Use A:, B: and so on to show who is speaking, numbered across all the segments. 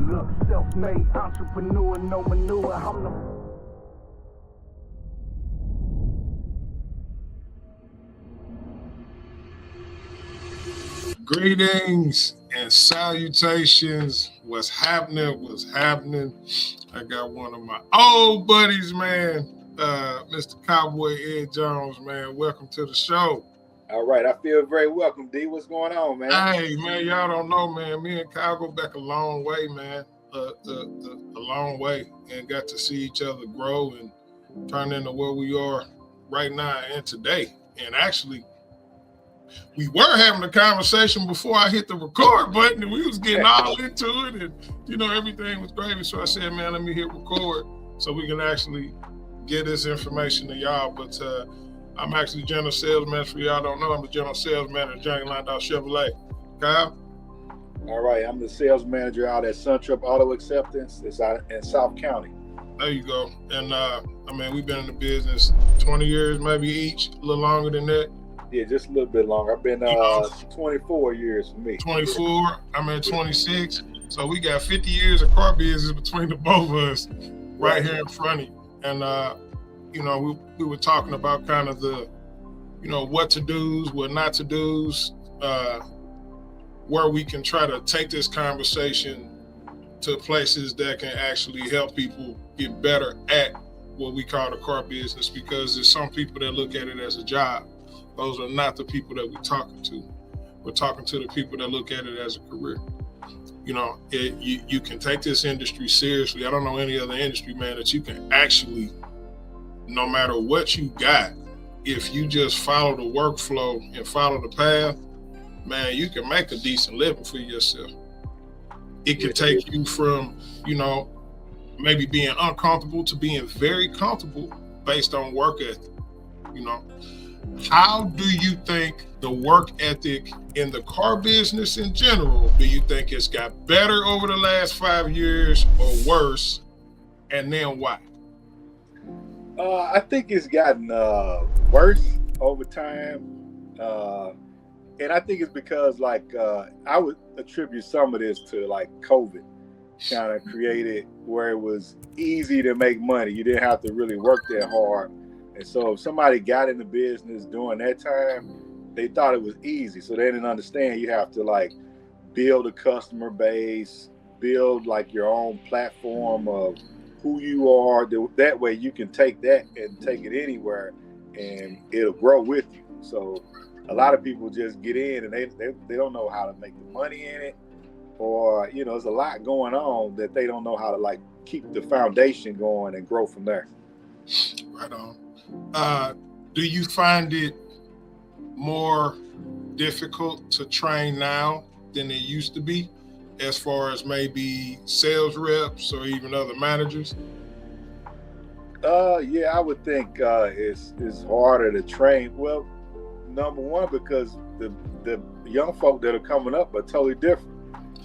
A: Look, self-made entrepreneur, no manure. I'm the
B: Greetings and salutations. What's happening? What's happening? I got one of my old buddies, man, Mr. Cowboy Ed Jones, man. Welcome to the show.
C: All right, I feel very welcome, D. What's going on, man?
B: Hey, man, y'all don't know, man. Me and Kyle go back a long way, man. A long way, and got to see each other grow and turn into what we are right now and today. And actually, we were having a conversation before I hit the record button, and we was getting all into it, and everything was gravy. So I said, man, let me hit record so we can actually get this information to y'all. But I'm actually general sales manager. For y'all don't know, I'm the general sales manager at Johnny Landau Chevrolet. Kyle?
C: All right, I'm the sales manager out at Suntrip Auto Acceptance. It's out in South County.
B: There you go. And we've been in the business 20 years, maybe each, a little longer than that.
C: Yeah, just a little bit longer. I've been 24 years for me.
B: 24, I'm at 26. So we got 50 years of car business between the both of us right here in front of you. And, we were talking about kind of the, what to do's, what not to do's, where we can try to take this conversation to places that can actually help people get better at what we call the car business, because there's some people that look at it as a job. Those are not the people that we're talking to. We're talking to the people that look at it as a career. You can take this industry seriously. I don't know any other industry, man, that you can actually, no matter what you got, if you just follow the workflow and follow the path, man, you can make a decent living for yourself. It can take you from, maybe being uncomfortable to being very comfortable based on work ethic. How do you think the work ethic in the car business in general, do you think it's got better over the last 5 years or worse? And then why?
C: I think it's gotten worse over time. And I think it's because, I would attribute some of this to, COVID kind of created where it was easy to make money. You didn't have to really work that hard. And so if somebody got in the business during that time, they thought it was easy. So they didn't understand you have to build a customer base, build your own platform of who you are. That way you can take that and take it anywhere and it'll grow with you. So a lot of people just get in and they don't know how to make the money in it, or, there's a lot going on that they don't know how to keep the foundation going and grow from there.
B: Right on. Do you find it more difficult to train now than it used to be, as far as maybe sales reps or even other managers?
C: Yeah, I would think it's harder to train. Well, number one, because the young folk that are coming up are totally different.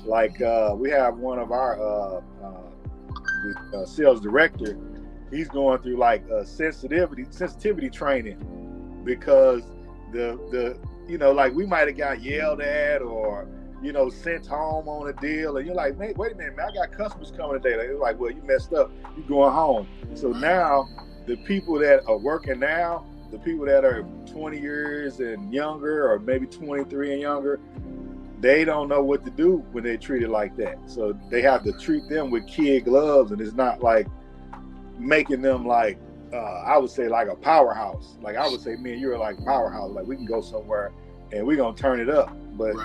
C: We have one of our sales director. He's going through sensitivity training, because we might have got yelled at or sent home on a deal, and you're like, man, wait a minute, man, I got customers coming today. They're like, well, you messed up, you going home. So now the people that are working now, the people that are 20 years and younger, or maybe 23 and younger, they don't know what to do when they're treated like that. So they have to treat them with kid gloves, and it's not making them I would say a powerhouse. I would say, man, you're a powerhouse. We can go somewhere and we're gonna turn it up. But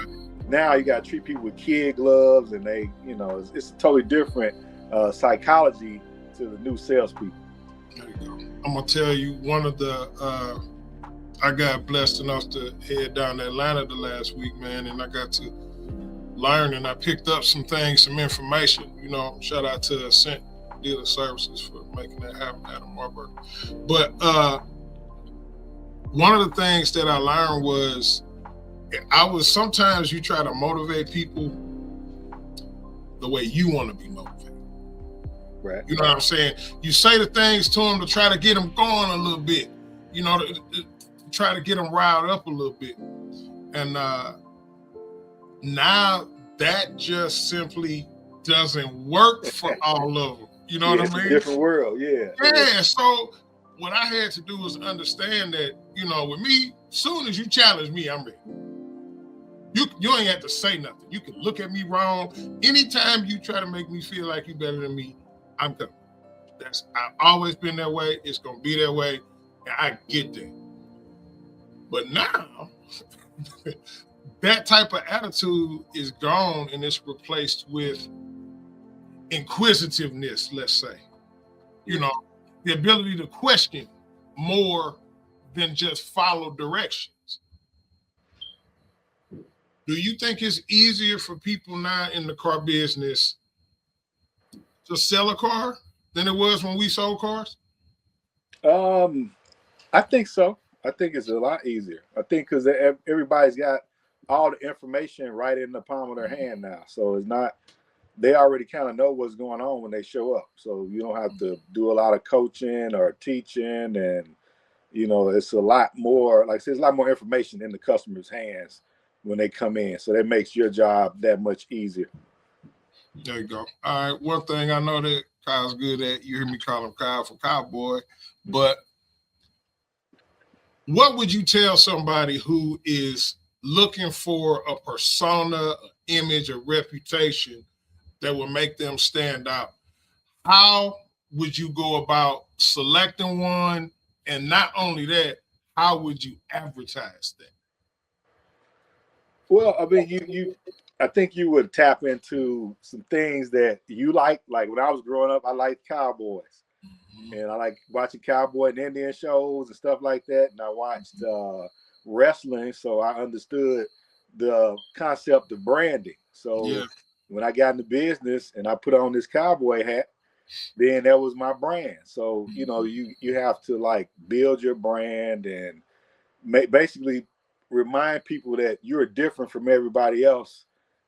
C: now you gotta treat people with kid gloves, and they, it's a totally different psychology to the new salespeople.
B: There you go. I'm gonna tell you, one of the I got blessed enough to head down to Atlanta the last week, man, and I got to learn, and I picked up some things, some information. Shout out to Ascent Dealer Services for making that happen at Marburg. But one of the things that I learned was sometimes you try to motivate people the way you want to be motivated.
C: Right.
B: You know what I'm saying? You say the things to them to try to get them going a little bit, to try to get them riled up a little bit. And now that just simply doesn't work for all of them. You know
C: Yeah,
B: what
C: it's
B: I
C: a
B: mean?
C: different world. Yeah.
B: Yeah. So what I had to do was understand that, with me, soon as you challenge me, I'm ready. You ain't have to say nothing. You can look at me wrong. Anytime you try to make me feel like you better than me, I'm coming. I've always been that way. It's gonna be that way, and I get that. But now, that type of attitude is gone, and it's replaced with inquisitiveness. Let's say, the ability to question more than just follow directions. Do you think it's easier for people now in the car business to sell a car than it was when we sold cars?
C: I think so. I think it's a lot easier. I think because everybody's got all the information right in the palm of their hand now. So it's not, they already kind of know what's going on when they show up. So you don't have to do a lot of coaching or teaching. And, it's a lot more, like I said, there's a lot more information in the customer's hands when they come in. So that makes your job that much easier.
B: There you go. All right. One thing I know that Kyle's good at, you hear me call him Kyle for Cowboy, but what would you tell somebody who is looking for a persona, image, or reputation that will make them stand out? How would you go about selecting one? And not only that, how would you advertise that?
C: Well, I mean, I think you would tap into some things that you like. Like when I was growing up, I liked cowboys, and I like watching cowboy and Indian shows and stuff like that. And I watched wrestling, so I understood the concept of branding. So when I got into business and I put on this cowboy hat, then that was my brand. So you have to like build your brand and basically remind people that you're different from everybody else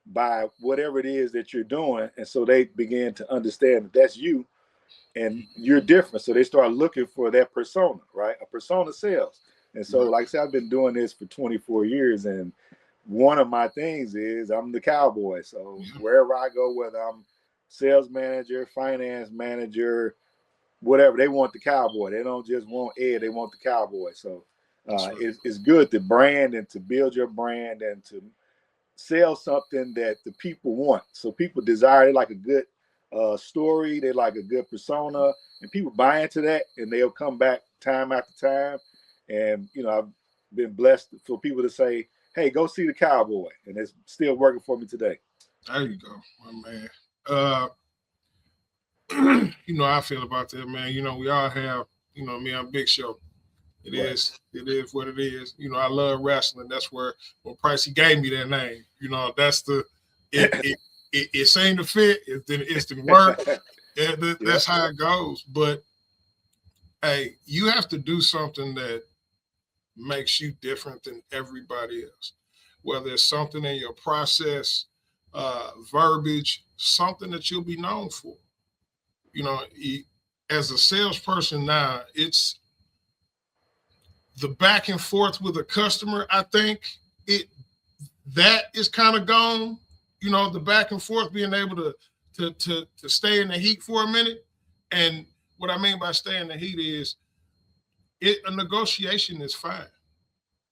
C: by whatever it is that you're doing. And so they begin to understand that that's you and you're different. So they start looking for that persona, right? A persona sells. And so, like I said, I've been doing this for 24 years. And one of my things is I'm the cowboy. So wherever I go, whether I'm sales manager, finance manager, whatever, they want the cowboy. They don't just want Ed, they want the cowboy. So it's good to brand and to build your brand and to sell something that the people want. So people desire, they like a good story, they like a good persona, and people buy into that and they'll come back time after time. And, I've been blessed for people to say, hey, go see the cowboy. And it's still working for me today.
B: There you go, my man. I feel about that, man. We all have, me, I'm Big Show. It is what it is. I love wrestling. That's where when Pricey gave me that name. That's it seemed to fit. It didn't work. That's how it goes. But hey, you have to do something that makes you different than everybody else. Whether it's something in your process, verbiage, something that you'll be known for. As a salesperson now, it's the back and forth with a customer. I think that is kind of gone. The back and forth, being able to stay in the heat for a minute. And what I mean by stay in the heat is a negotiation is fine.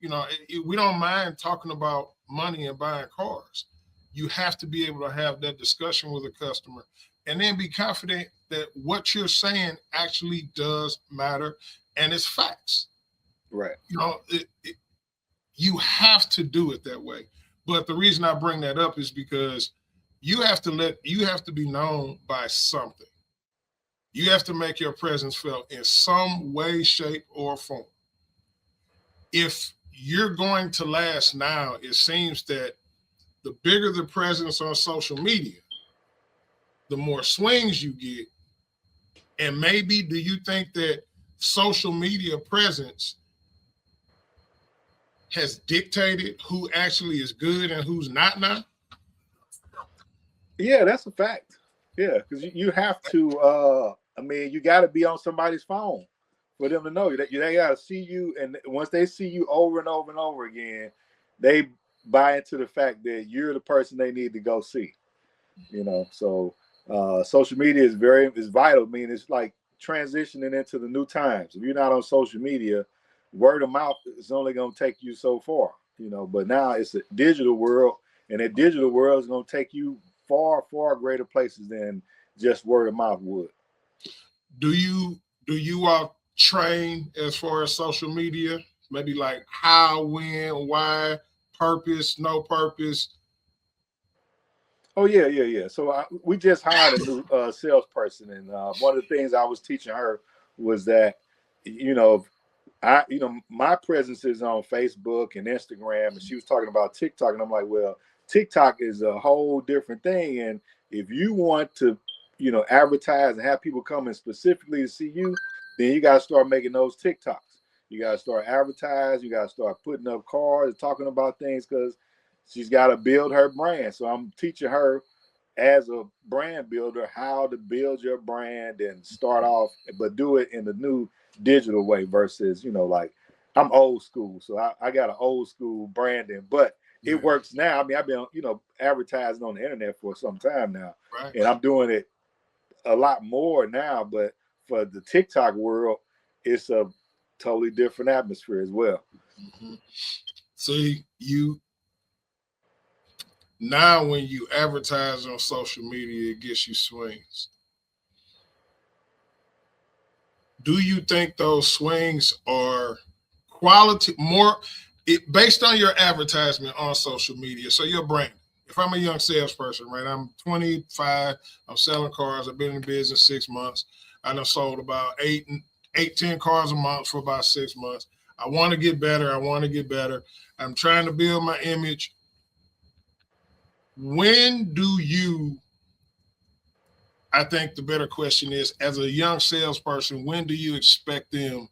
B: We don't mind talking about money and buying cars. You have to be able to have that discussion with a customer and then be confident that what you're saying actually does matter and it's facts.
C: Right.
B: You have to do it that way. But the reason I bring that up is because you have to be known by something. You have to make your presence felt in some way, shape, or form. If you're going to last now, it seems that the bigger the presence on social media, the more swings you get. And maybe do you think that social media presence has dictated who actually is good and who's not now?
C: Yeah, that's a fact. Yeah, because you have to, you got to be on somebody's phone for them to know that they got to see you. And once they see you over and over and over again, they buy into the fact that you're the person they need to go see. You know, so social media is vital. I mean, it's like transitioning into the new times. If you're not on social media, word of mouth is only going to take you so far. You know, but now it's a digital world, and that digital world is going to take you far, far greater places than just word of mouth would.
B: Do you all train as far as social media? Maybe like how, when, why, purpose, no purpose.
C: Oh yeah, yeah, yeah. So we just hired a new salesperson, and one of the things I was teaching her was that, you know, my presence is on Facebook and Instagram, and she was talking about TikTok, and I'm like, well, TikTok is a whole different thing, and if you want to, advertise and have people coming specifically to see you, then you got to start making those TikToks. You got to start advertising. You got to start putting up cards, talking about things, because she's got to build her brand. So I'm teaching her as a brand builder how to build your brand and start off, but do it in the new digital way versus, like I'm old school. So I got an old school branding, but it works now. I mean, I've been, advertising on the internet for some time now,
B: Right.
C: and I'm doing it a lot more now. But for the TikTok world, it's a totally different atmosphere as well.
B: Mm-hmm. See, now when you advertise on social media, it gets you swings. Do you think those swings are quality based on your advertisement on social media? So your brand. If I'm a young salesperson, right? I'm 25. I'm selling cars. I've been in business 6 months. I done sold about 10 cars a month for about 6 months. I want to get better. I'm trying to build my image. When do you, I think the better question is, as a young salesperson, when do you expect them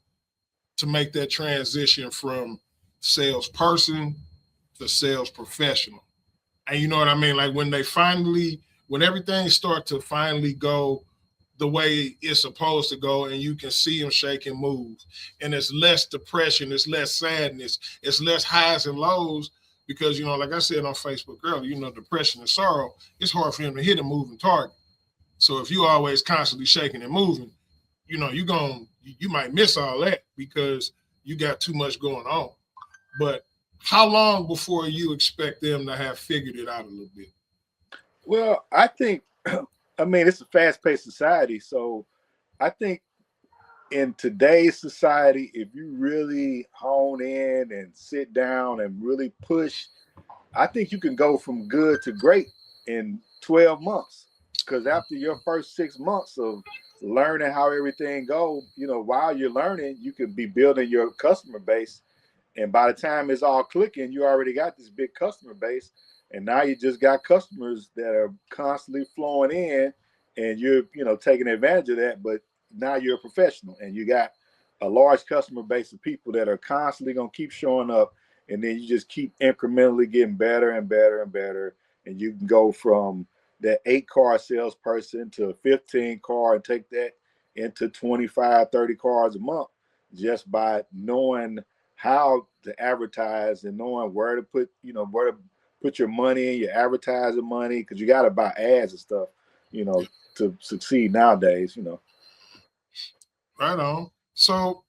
B: to make that transition from salesperson to sales professional? And you know what I mean? Like when everything starts to finally go the way it's supposed to go, and you can see them shake and move, and it's less depression, it's less sadness, it's less highs and lows, because, like I said on Facebook earlier, depression and sorrow, it's hard for him to hit a moving target. So if you always constantly shaking and moving, you might miss all that because you got too much going on. But how long before you expect them to have figured it out a little bit?
C: Well, I think, it's a fast-paced society, so I think in today's society, if you really hone in and sit down and really push, I think you can go from good to great in 12 months. Because after your first 6 months of learning how everything goes, while you're learning, you can be building your customer base. And by the time it's all clicking, you already got this big customer base. And now you just got customers that are constantly flowing in, and you're, taking advantage of that. But now you're a professional, and you got a large customer base of people that are constantly going to keep showing up. And then you just keep incrementally getting better and better and better. And you can go from that 8-car salesperson to a 15-car and take that into 25, 30 cars a month just by knowing how to advertise and knowing where to put your money in, your advertising money, because you got to buy ads and stuff, to succeed nowadays.
B: Right on. So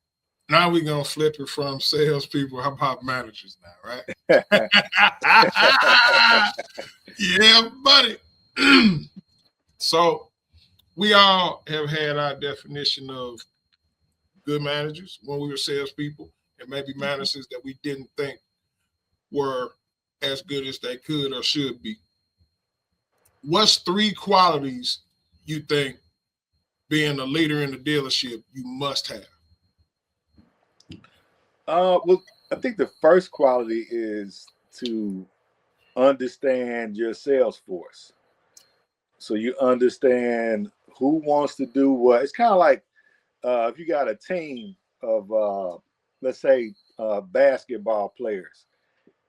B: now we're going to flip it from salespeople. How about managers now, right? Yeah, buddy. So we all have had our definition of good managers when we were salespeople, and maybe managers that we didn't think were as good as they could or should be. What's 3 qualities you think, being a leader in the dealership, you must have?
C: Well, I think the first quality is to understand your sales force. So you understand who wants to do what. It's kind of like if you got a team of, let's say, basketball players,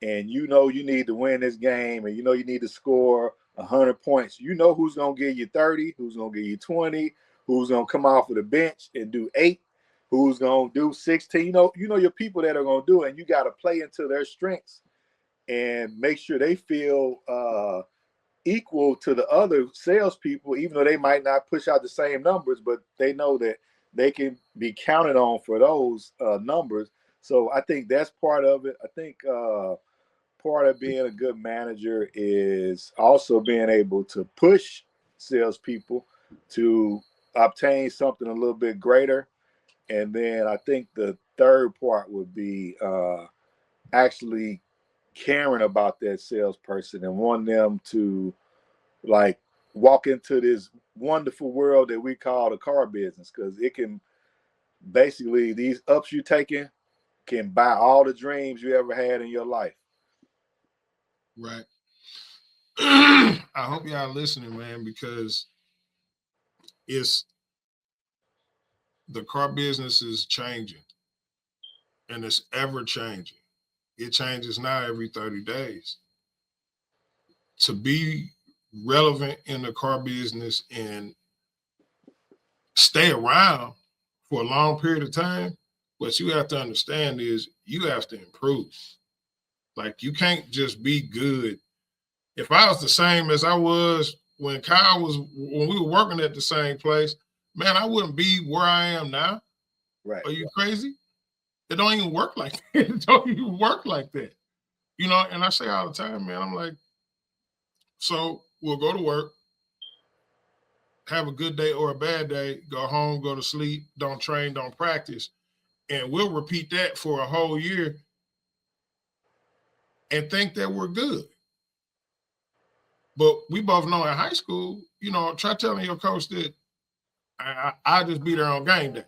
C: and you need to win this game, and you need to score 100 points. You know who's going to give you 30, who's going to give you 20, who's going to come off of the bench and do 8, who's going to do 16. You know your people that are going to do it, and you got to play into their strengths and make sure they feel equal to the other salespeople, even though they might not push out the same numbers, but they know that they can be counted on for those numbers. So I think that's part of it. I think part of being a good manager is also being able to push salespeople to obtain something a little bit greater. And then I think the third part would be actually caring about that salesperson and wanting them to like walk into this wonderful world that we call the car business, because it can basically, these ups you taking can buy all the dreams you ever had in your life.
B: Right. I hope y'all listening, man, because it's the car business is changing and it's ever changing. It changes now every 30 days. To be relevant in the car business and stay around for a long period of time, what you have to understand is you have to improve. Like, you can't just be good. If I was the same as I was when when we were working at the same place, man, I wouldn't be where I am now.
C: Right.
B: Are you crazy? It don't even work like that. It don't even work like that. You know, and I say all the time, man, I'm like, so we'll go to work, have a good day or a bad day, go home, go to sleep, don't train, don't practice. And we'll repeat that for a whole year and think that we're good. But we both know in high school, you know, try telling your coach that I just be there on game day.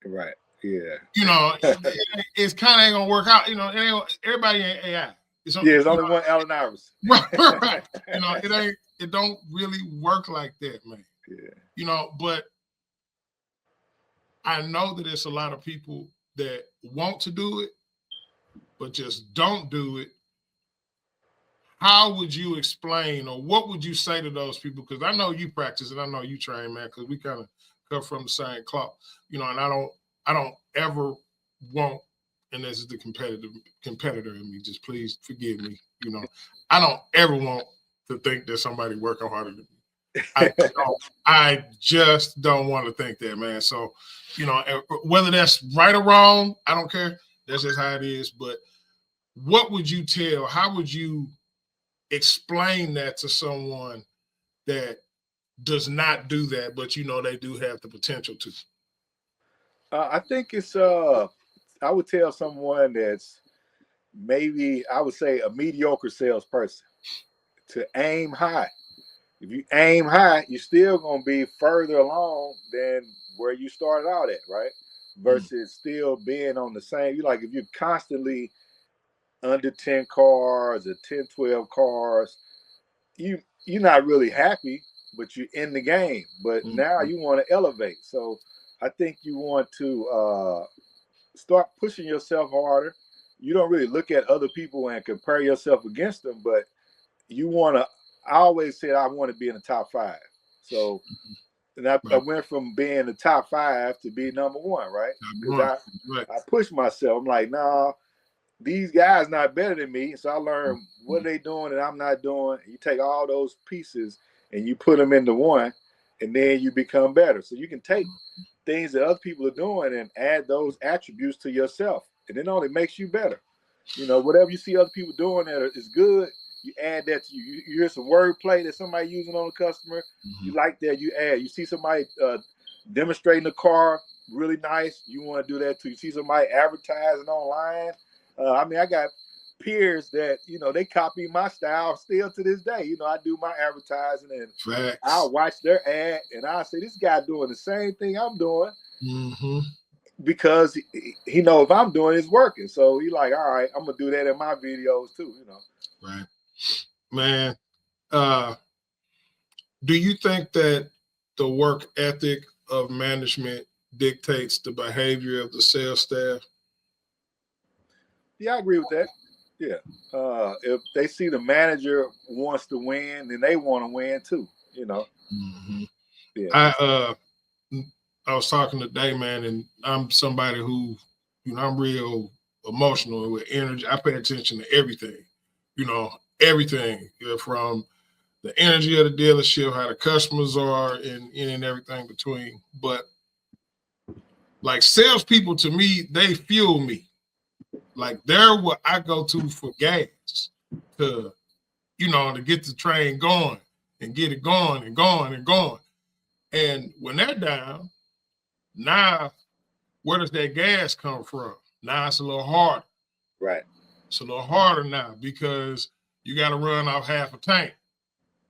C: Right. Yeah.
B: You know, it's kind of ain't gonna work out. You know, everybody ain't AI. It's
C: only one Allen Iverson.
B: Right. You know, it don't really work like that, man.
C: Yeah.
B: You know, but I know that it's a lot of people that want to do it, but just don't do it. How would you explain, or what would you say to those people? Because I know you practice and I know you train, man, because we kind of come from the same cloth, you know, and I don't ever want, and this is the competitor in me, just please forgive me, you know, I don't ever want to think that somebody working harder than me. I just don't want to think that, man. So, you know, whether that's right or wrong, I don't care. That's just how it is. But what would you tell? How would you explain that to someone that does not do that, but you know they do have the potential to?
C: I think it's I would tell someone that's maybe, I would say, a mediocre salesperson to aim high. If you aim high, you're still going to be further along than where you started out at, right? Versus still being on the same. You like, if you're constantly under 10 cars or 10, 12 cars, you're not really happy, but you're in the game. But now you want to elevate. So I think you want to start pushing yourself harder. You don't really look at other people and compare yourself against them, but you want to, I always said I want to be in the top 5. So, and I went from being the top 5 to be number 1, right? Because I pushed myself. I'm like, nah, these guys not better than me. So I learned what are they doing that I'm not doing. You take all those pieces and you put them into one, and then you become better. So you can take things that other people are doing and add those attributes to yourself, and it only makes you better. You know, whatever you see other people doing that is good, you add that to you. You hear some wordplay that somebody using on a customer, you like that, you add. You see somebody demonstrating a car really nice, you want to do that too. You see somebody advertising online. I mean, I got peers that, you know, they copy my style still to this day. You know, I do my advertising and I'll watch their ad and I'll say, this guy doing the same thing I'm doing. Because he know if I'm doing it's working. So he like, all right, I'm gonna do that in my videos too, you know.
B: Right. Man, do you think that the work ethic of management dictates the behavior of the sales staff?
C: Yeah, I agree with that. Yeah. If they see the manager wants to win, then they want to win too, you know. Yeah.
B: I was talking today, man, and I'm somebody who, you know, I'm real emotional with energy. I pay attention to everything, you know, everything, from the energy of the dealership, how the customers are, and everything between. But like salespeople, to me, they fuel me. Like they're what I go to for gas to, to get the train going and get it going and going and going. And when they're down, now where does that gas come from? Now it's a little harder.
C: Right.
B: It's a little harder now because you got to run off half a tank.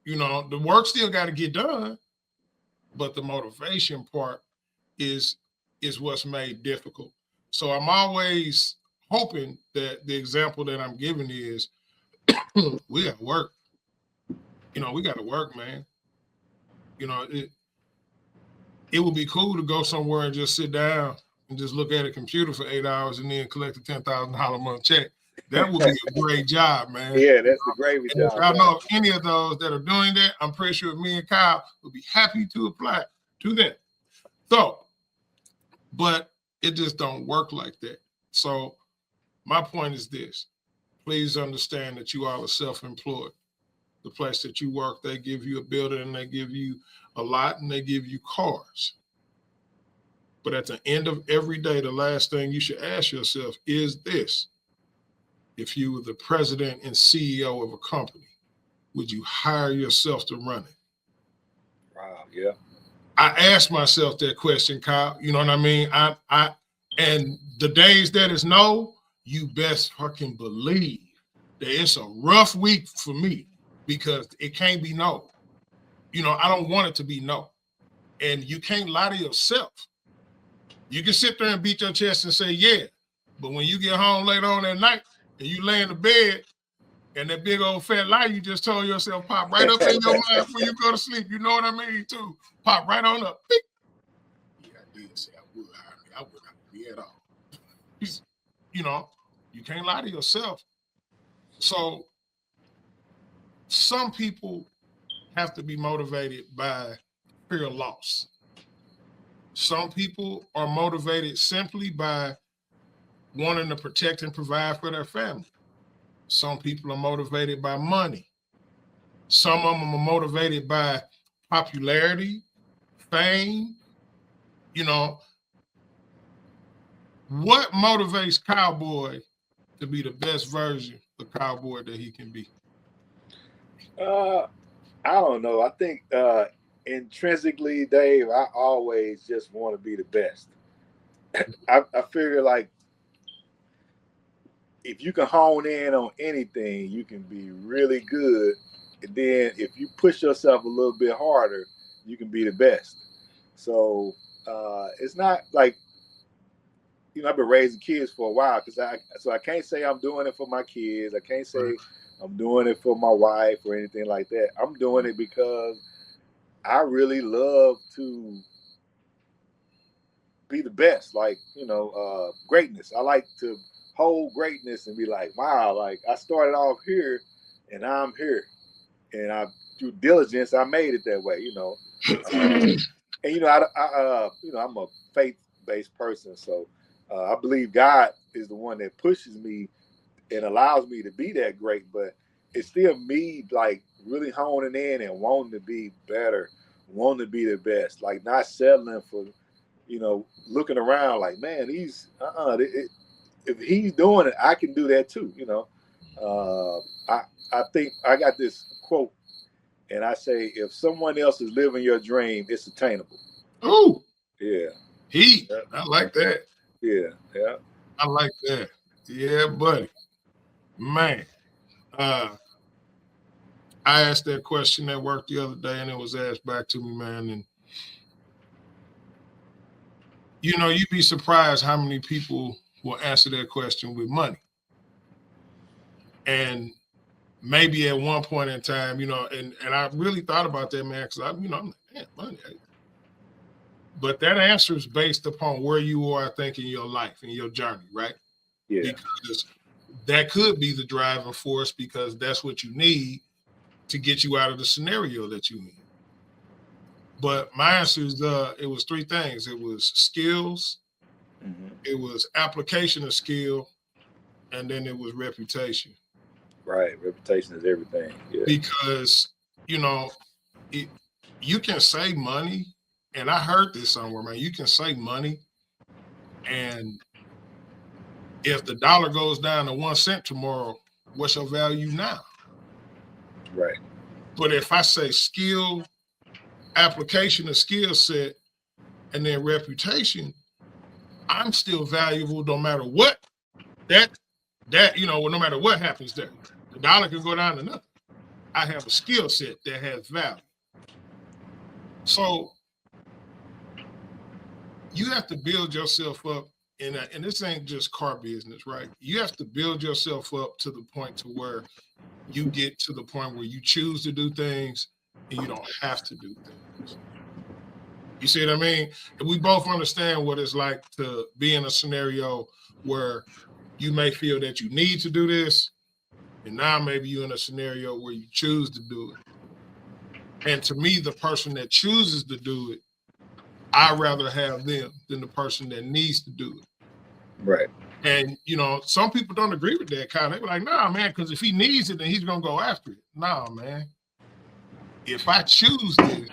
B: The work still got to get done, but the motivation part is what's made difficult. So I'm always hoping that the example that I'm giving is we got to work. We got to work, man. It would be cool to go somewhere and just sit down and just look at a computer for 8 hours and then collect a $10,000 a month check. That would be a great job, man.
C: Yeah, that's the gravy job.
B: If I know of any of those that are doing that, I'm pretty sure me and Kyle would be happy to apply to that. So, but it just don't work like that. So my point is this. Please understand that you all are self-employed. The place that you work, they give you a building and they give you a lot and they give you cars. But at the end of every day, the last thing you should ask yourself is this. If you were the president and CEO of a company, would you hire yourself to run it?
C: Wow, yeah.
B: I asked myself that question, Kyle. You know what I mean? And the days that is no, you best fucking believe that it's a rough week for me because it can't be no. I don't want it to be no. And you can't lie to yourself. You can sit there and beat your chest and say, yeah. But when you get home later on at night and you lay in the bed and that big old fat lie you just told yourself pop right up in your mind before you go to sleep. You know what I mean, too? Pop right on up. Beep. Yeah, I did say I would hire me. I would not be at all. You can't lie to yourself. So some people have to be motivated by fear of loss. Some people are motivated simply by wanting to protect and provide for their family. Some people are motivated by money. Some of them are motivated by popularity, fame. What motivates Cowboy to be the best version of Cowboy that he can be?
C: I don't know. I think intrinsically, Dave, I always just want to be the best. I figure like if you can hone in on anything, you can be really good. And then if you push yourself a little bit harder, you can be the best. So it's not like, I've been raising kids for a while so I can't say I'm doing it for my kids. I can't say I'm doing it for my wife or anything like that. I'm doing it because I really love to be the best, like, greatness. I like to hold greatness and be like, wow, like I started off here and I'm here. And through diligence, I made it that way, And, I'm a faith-based person. So I believe God is the one that pushes me and allows me to be that great. But it's still me, like, really honing in and wanting to be better, wanting to be the best, like not settling for, looking around like, man, if he's doing it, I can do that too. I think I got this quote, and I say, if someone else is living your dream, it's attainable.
B: Ooh,
C: yeah,
B: I like that.
C: Yeah,
B: I like that. Yeah, buddy, man. I asked that question at work the other day, and it was asked back to me, man. And you'd be surprised how many people will answer that question with money. And maybe at one point in time, and I really thought about that, man, because I'm like, man, money. But that answer is based upon where you are, I think, in your life, in your journey, right?
C: Yeah.
B: Because that could be the driving force because that's what you need to get you out of the scenario that you need. But my answer is it was three things. It was skills, it was application of skill, and then it was reputation.
C: Right. Reputation is everything. Yeah.
B: Because you know, you can save money, and I heard this somewhere, man. You can save money, and if the dollar goes down to 1 cent tomorrow, what's your value now?
C: Right.
B: But if I say skill, application of skill set, and then reputation, I'm still valuable no matter what. That no matter what happens there, the dollar can go down to nothing. I have a skill set that has value. So you have to build yourself up, and this ain't just car business, right? You have to build yourself up to the point to where you get to the point where you choose to do things and you don't have to do things. You see what I mean? And we both understand what it's like to be in a scenario where you may feel that you need to do this, and now maybe you're in a scenario where you choose to do it. And to me, the person that chooses to do it, I'd rather have them than the person that needs to do it.
C: Right.
B: And, some people don't agree with that kind. They're like, nah, man, because if he needs it, then he's going to go after it. Nah, man. If I choose this,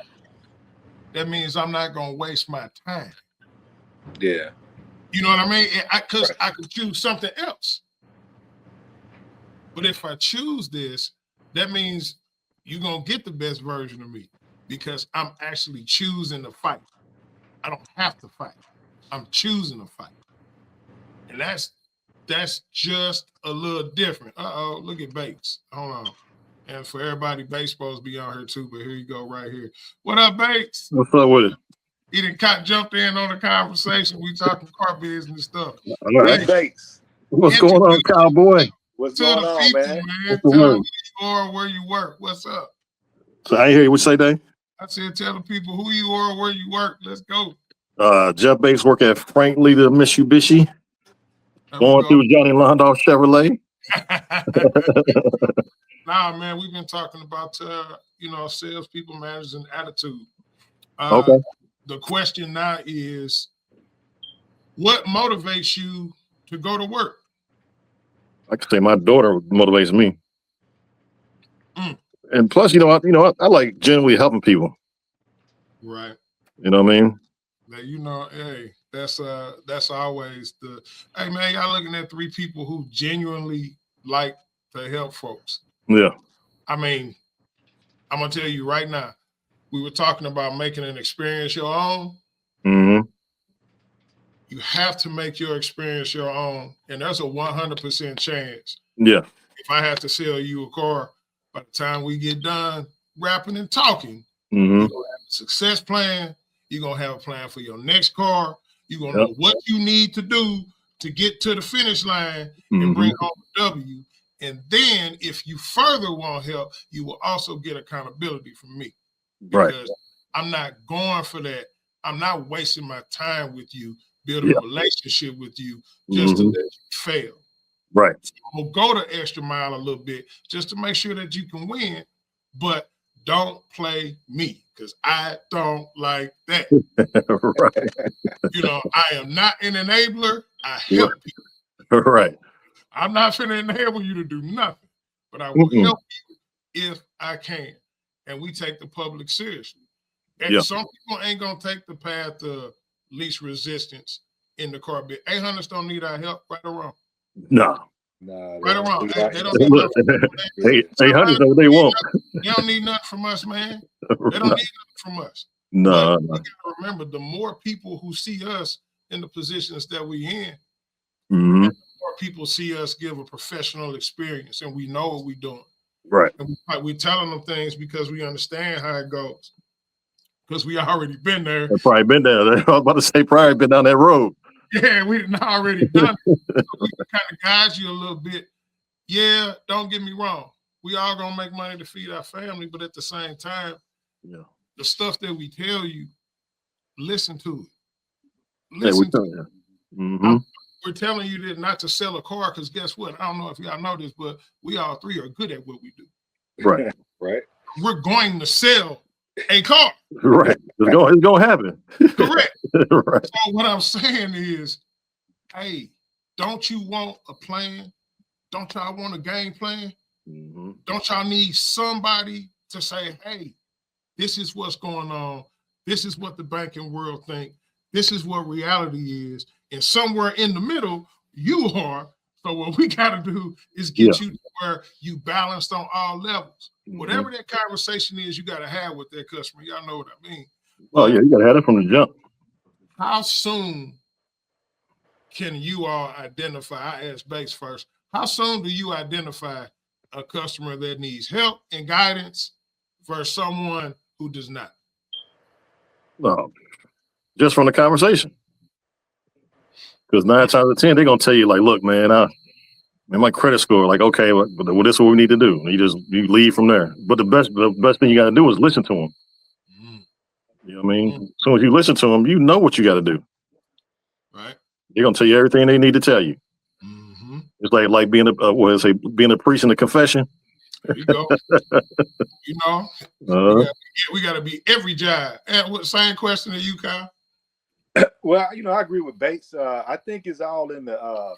B: that means I'm not going to waste my time.
C: Yeah.
B: You know what I mean? Because I could choose something else. But if I choose this, that means you're going to get the best version of me because I'm actually choosing to fight. I don't have to fight. I'm choosing to fight. And that's just a little different. Uh-oh, look at Bates. Hold on. And for everybody, Bates supposed to be on here too, but here you go right here. What up, Bates?
D: What's up with it?
B: He didn't jumped in on the conversation. We talking car business stuff.
C: Hey, Bates.
D: What's going on, cowboy?
C: What's going on,
B: people,
C: man?
B: Tell them who you are, where you work. What's up?
D: So I hear you. What you say, Dave?
B: I said, tell the people who you are, where you work. Let's go.
D: Jeff Bates work at Frank Leader Mitsubishi. Going through Johnny Londoff Chevrolet.
B: Nah, man, we've been talking about salespeople, managers, and attitude.
D: Okay.
B: The question now is, what motivates you to go to work?
D: I could say my daughter motivates me. And plus, I like generally helping people.
B: Right.
D: You know what I mean?
B: Hey, that's always hey man, y'all looking at 3 people who genuinely like to help folks.
D: Yeah.
B: I mean, I'm gonna tell you right now, we were talking about making an experience your own.
D: Mm-hmm.
B: You have to make your experience your own, and there's a 100% chance.
D: Yeah.
B: If I have to sell you a car, by the time we get done rapping and talking,
D: mm-hmm.
B: you're gonna have a success plan. You're gonna have a plan for your next car. You're gonna know what you need to do to get to the finish line and bring home a W. And then if you further want help, you will also get accountability from me. Because I'm not going for that. I'm not wasting my time with you, building a relationship with you just to let you fail.
D: Right.
B: So we'll go the extra mile a little bit just to make sure that you can win, but don't play me because I don't like that.
D: Right.
B: I am not an enabler. I help you.
D: Right.
B: I'm not going to enable you to do nothing, but I will help you if I can. And we take the public seriously. And some people ain't going to take the path of least resistance in the car bit. 800s don't need our help, right or wrong?
D: No.
B: Right or wrong? They don't need nothing.
D: 800s know what they want.
B: They don't need nothing from us, man. They don't need nothing from us.
D: No.
B: You got to remember, the more people who see us in the positions that we in,
D: the
B: more people see us give a professional experience, and we know what we're doing.
D: Right.
B: And we're telling them things because we understand how it goes. Because we already been there.
D: I've probably been there. I was about to say probably been down that road.
B: Yeah, we done already done it. So we can kind of guide you a little bit. Yeah, don't get me wrong. We all gonna make money to feed our family, but at the same time, the stuff that we tell you, listen to it. Listen to it. We're telling you that not to sell a car because guess what? I don't know if y'all know this, but we all 3 are good at what we do.
D: Right.
C: Right.
B: We're going to sell a car.
D: Right. It's going to happen.
B: Correct.
D: Right.
B: So what I'm saying is, hey, don't you want a plan? Don't y'all want a game plan? Don't y'all need somebody to say, hey, this is what's going on. This is what the banking world think. This is what reality is. And somewhere in the middle, you are. So what we got to do is get you to where you balanced on all levels. Whatever that conversation is, you got to have with that customer. Y'all know what I mean.
D: Oh, yeah, you got to have it from the jump.
B: How soon can you all identify? I ask Bates first. How soon do you identify a customer that needs help and guidance versus someone who does not?
D: No, just from the conversation. Because 9 times out of 10, they're going to tell you, like, look, man, my credit score, like, okay, well, this is what we need to do. You leave from there. But the best thing you got to do is listen to them. You know what I mean? As soon as you listen to them, you know what you got to do.
B: Right.
D: They're going to tell you everything they need to tell you. It's like being being a priest in a confession.
B: There you go. You know, we got to be every job. And what same question to you, Kyle?
C: Well, you know, I agree with Bates. I think it's all in the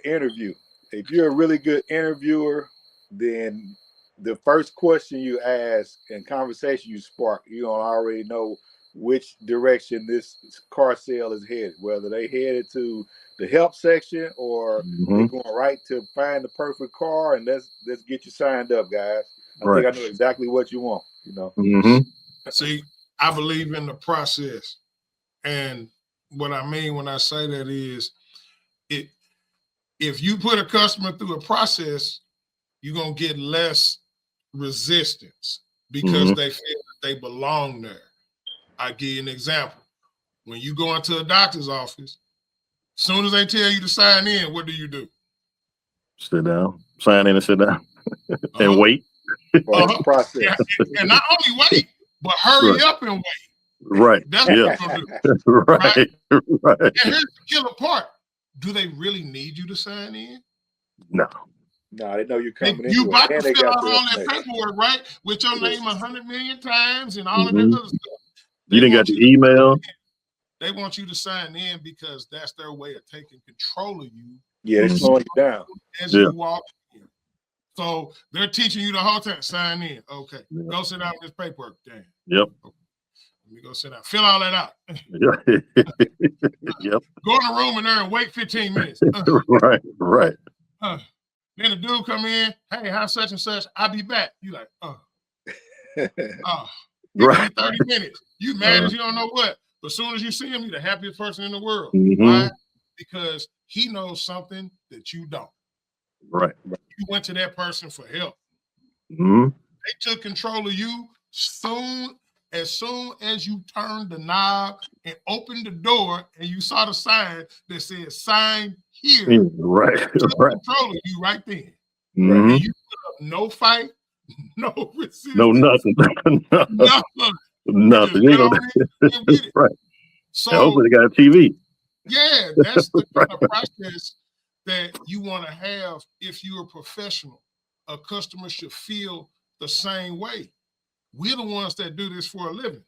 C: interview. If you're a really good interviewer, then the first question you ask and conversation you spark, you don't already know which direction this car sale is headed, whether they headed to the help section or they're going right to find the perfect car and let's get you signed up, guys. I think I know exactly what you want, you know.
B: See, I believe in the process. And what I mean when I say that is if you put a customer through a process, you're going to get less resistance because they feel that they belong there. I give you an example. When you go into a doctor's office, as soon as they tell you to sign in, what do?
D: Sit down, sign in and sit down and wait.
C: Process.
B: And not only wait, but hurry up and wait.
D: Right.
B: That's what you're going to do.
D: Right.
B: And here's the killer part. Do they really need you to sign in?
D: No.
C: No, they know you're coming in.
B: You about to fill out all that paperwork, right? With your name 100 million times and all of that other stuff.
D: You didn't get the email.
B: They want you to sign in because that's their way of taking control of you.
C: Yeah, they're slowing you down.
B: As you walk in. So they're teaching you the whole time, sign in. Okay. Go sit down with this paperwork. Damn.
D: Yep.
B: Okay. Let me go sit down. Fill all that out.
D: Yep.
B: Go in the room in there and wait 15 minutes.
D: Right.
B: Then the dude come in, hey, how's such and such? I'll be back. You like,
D: right.
B: 30 minutes. You mad as you don't know what. But as soon as you see him, you're the happiest person in the world. Why? Because he knows something that you don't.
D: Right.
B: You went to that person for help.
D: They
B: took control of you as soon as you turned the knob and opened the door and you saw the sign that said sign here.
D: Right.
B: Took control of you right then. And you put up no fight, no resistance.
D: No, nothing. Nothing. Right.
B: So
D: hopefully they got a TV.
B: Yeah, that's the kind of process that you want to have if you're a professional. A customer should feel the same way. We're the ones that do this for a living.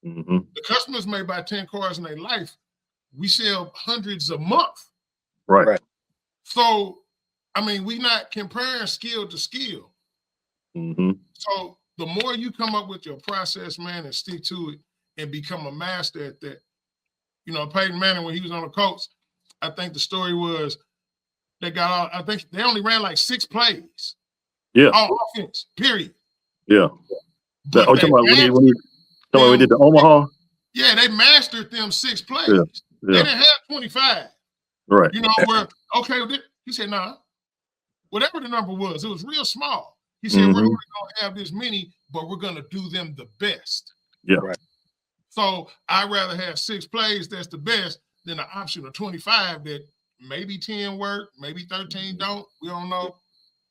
B: The customers may buy 10 cars in their life. We sell hundreds a month.
D: Right.
B: So, I mean, we're not comparing skill to skill. So the more you come up with your process, man, and stick to it and become a master at that. You know, Peyton Manning, when he was on the Colts, I think the story was I think they only ran like 6 plays.
D: Yeah.
B: All offense, period.
D: Yeah. Talking about when we did the Omaha?
B: Yeah, they mastered them 6 plays.
D: Yeah.
B: They didn't have 25.
D: Right.
B: You know, he said, nah, whatever the number was, it was real small. He said, we're only going to have this many, but we're going to do them the best.
D: Yeah.
C: Right.
B: So I'd rather have 6 plays that's the best than an option of 25 that maybe 10 work, maybe 13 don't. We don't know,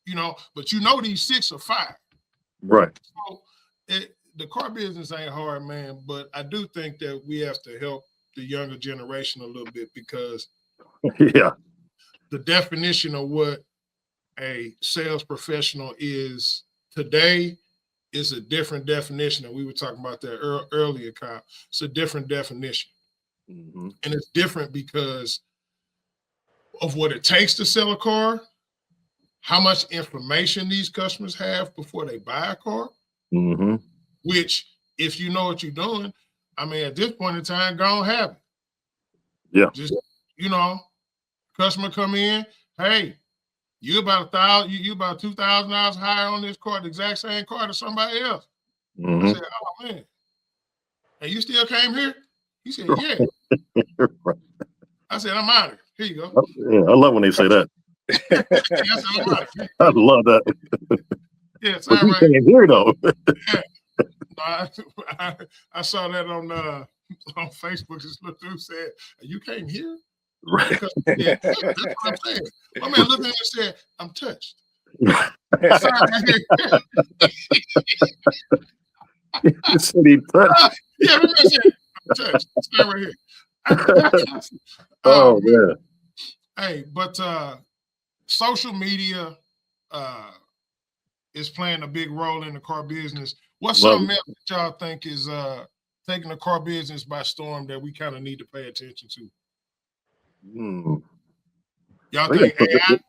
B: you know, but you know these 6 are fire.
D: Right.
B: So the car business ain't hard, man, but I do think that we have to help the younger generation a little bit because the definition of what a sales professional is today is a different definition. And we were talking about that earlier, Kyle. It's a different definition. And it's different because of what it takes to sell a car how much information these customers have before they buy a car.
D: Mm-hmm.
B: Which, if you know what you're doing, I mean, at this point in time, go and have it.
D: Yeah.
B: Just, customer come in, hey, you about $1,000, you about $2,000 higher on this car, the exact same car to somebody else.
D: Mm-hmm.
B: I said, oh man, and you still came here? He said, yeah. I said, I'm out of here. Here you go.
D: Yeah, I love when they say that.
B: Yeah, I said, I'm out of here.
D: I love that.
B: Yeah, it's
D: But
B: all
D: you
B: right.
D: came here though.
B: Yeah. I saw that on Facebook. This little dude said, "You came here?"
D: Right.
B: Because, yeah, that's what I'm saying. My man looked at me and said, "I'm touched." It's all right here.
D: He said he touched.
B: Yeah, my man said, "I'm touched." It's all right here.
D: Oh man.
B: Hey, but social media is playing a big role in the car business. What's something else that y'all think is taking the car business by storm that we kind of need to pay attention to? Y'all think AI?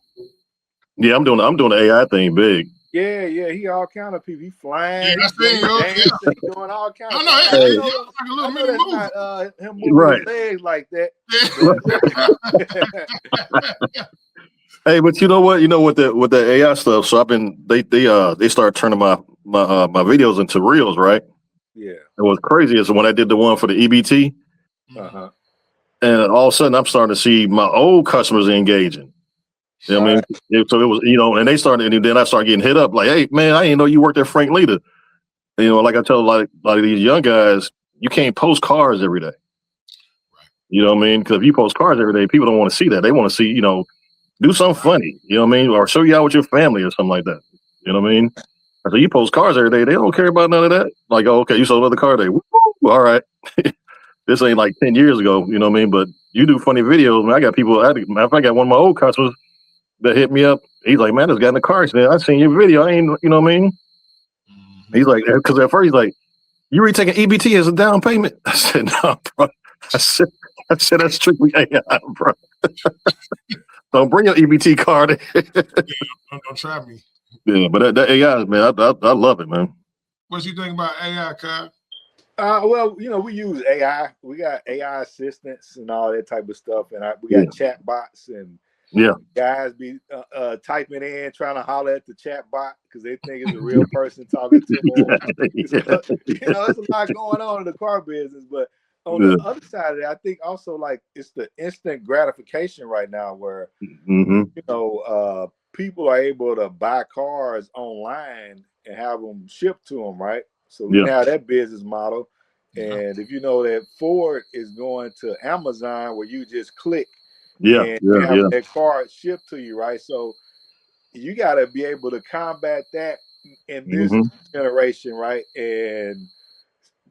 D: Yeah, I'm doing the AI thing big.
C: Yeah, he all kind of people. He flying,
B: Yeah, I
C: he's
B: seen
C: dancing, he's doing all kind of
B: stuff.
C: stuff.
B: Like a little mini
C: that's
B: movie.
C: not him moving
D: Right.
C: his legs like that.
D: Hey, but you know what? With the AI stuff. So they started turning my videos into reels, right?
C: Yeah.
D: And what's crazy is when I did the one for the EBT, and all of a sudden I'm starting to see my old customers engaging. You know what I mean? So it was, and they started, and then I started getting hit up like, "Hey, man, I didn't know you worked at Frank Lita." Like I tell a lot of these young guys, you can't post cars every day. You know what I mean? Because if you post cars every day, people don't want to see that. They want to see, do something funny. You know what I mean? Or show you out with your family or something like that. You know what I mean? So you post cars every day. They don't care about none of that. Like, oh, okay, you sold another car today. Woo, all right. This ain't like 10 years ago. You know what I mean? But you do funny videos. Man, I got people. I got one of my old customers that hit me up. He's like, man, I just got in the car accident. I seen your video. I ain't, you know what I mean? He's like, because at first he's like, you really taking EBT as a down payment? I said, no, bro. I said that's strictly AI, bro. Don't bring your EBT card.
B: Don't try me.
D: Yeah, but that AI, man, I love it, man.
B: What you think about AI, Kyle?
C: Well, we use AI. We got AI assistants and all that type of stuff, and we got chat bots and guys be typing in, trying to holler at the chat bot because they think it's a real person talking to them. So, there's a lot going on in the car business, but on the other side of it, I think also like it's the instant gratification right now where people are able to buy cars online and have them shipped to them, right? So we have that business model. And if you know that Ford is going to Amazon where you just click and have that car shipped to you, right? So you got to be able to combat that in this generation, right? And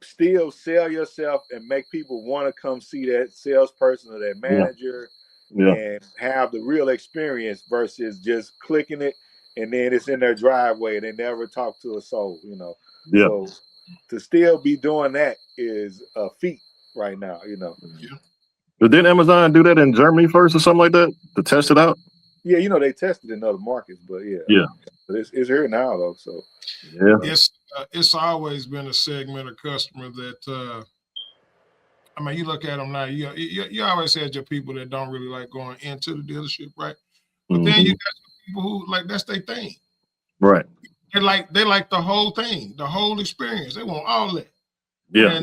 C: still sell yourself and make people want to come see that salesperson or that manager and have the real experience versus just clicking it and then it's in their driveway and they never talk to a soul, So to still be doing that is a feat right now,
D: But didn't Amazon do that in Germany first or something like that to test it out?
C: Yeah, they tested in other markets, but but it's here now though. So
B: it's always been a segment of customer that you look at them now. You always had your people that don't really like going into the dealership, right? But then you got some people who like that's their thing,
D: right?
B: They like the whole thing, the whole experience. They want all that.
D: Yeah.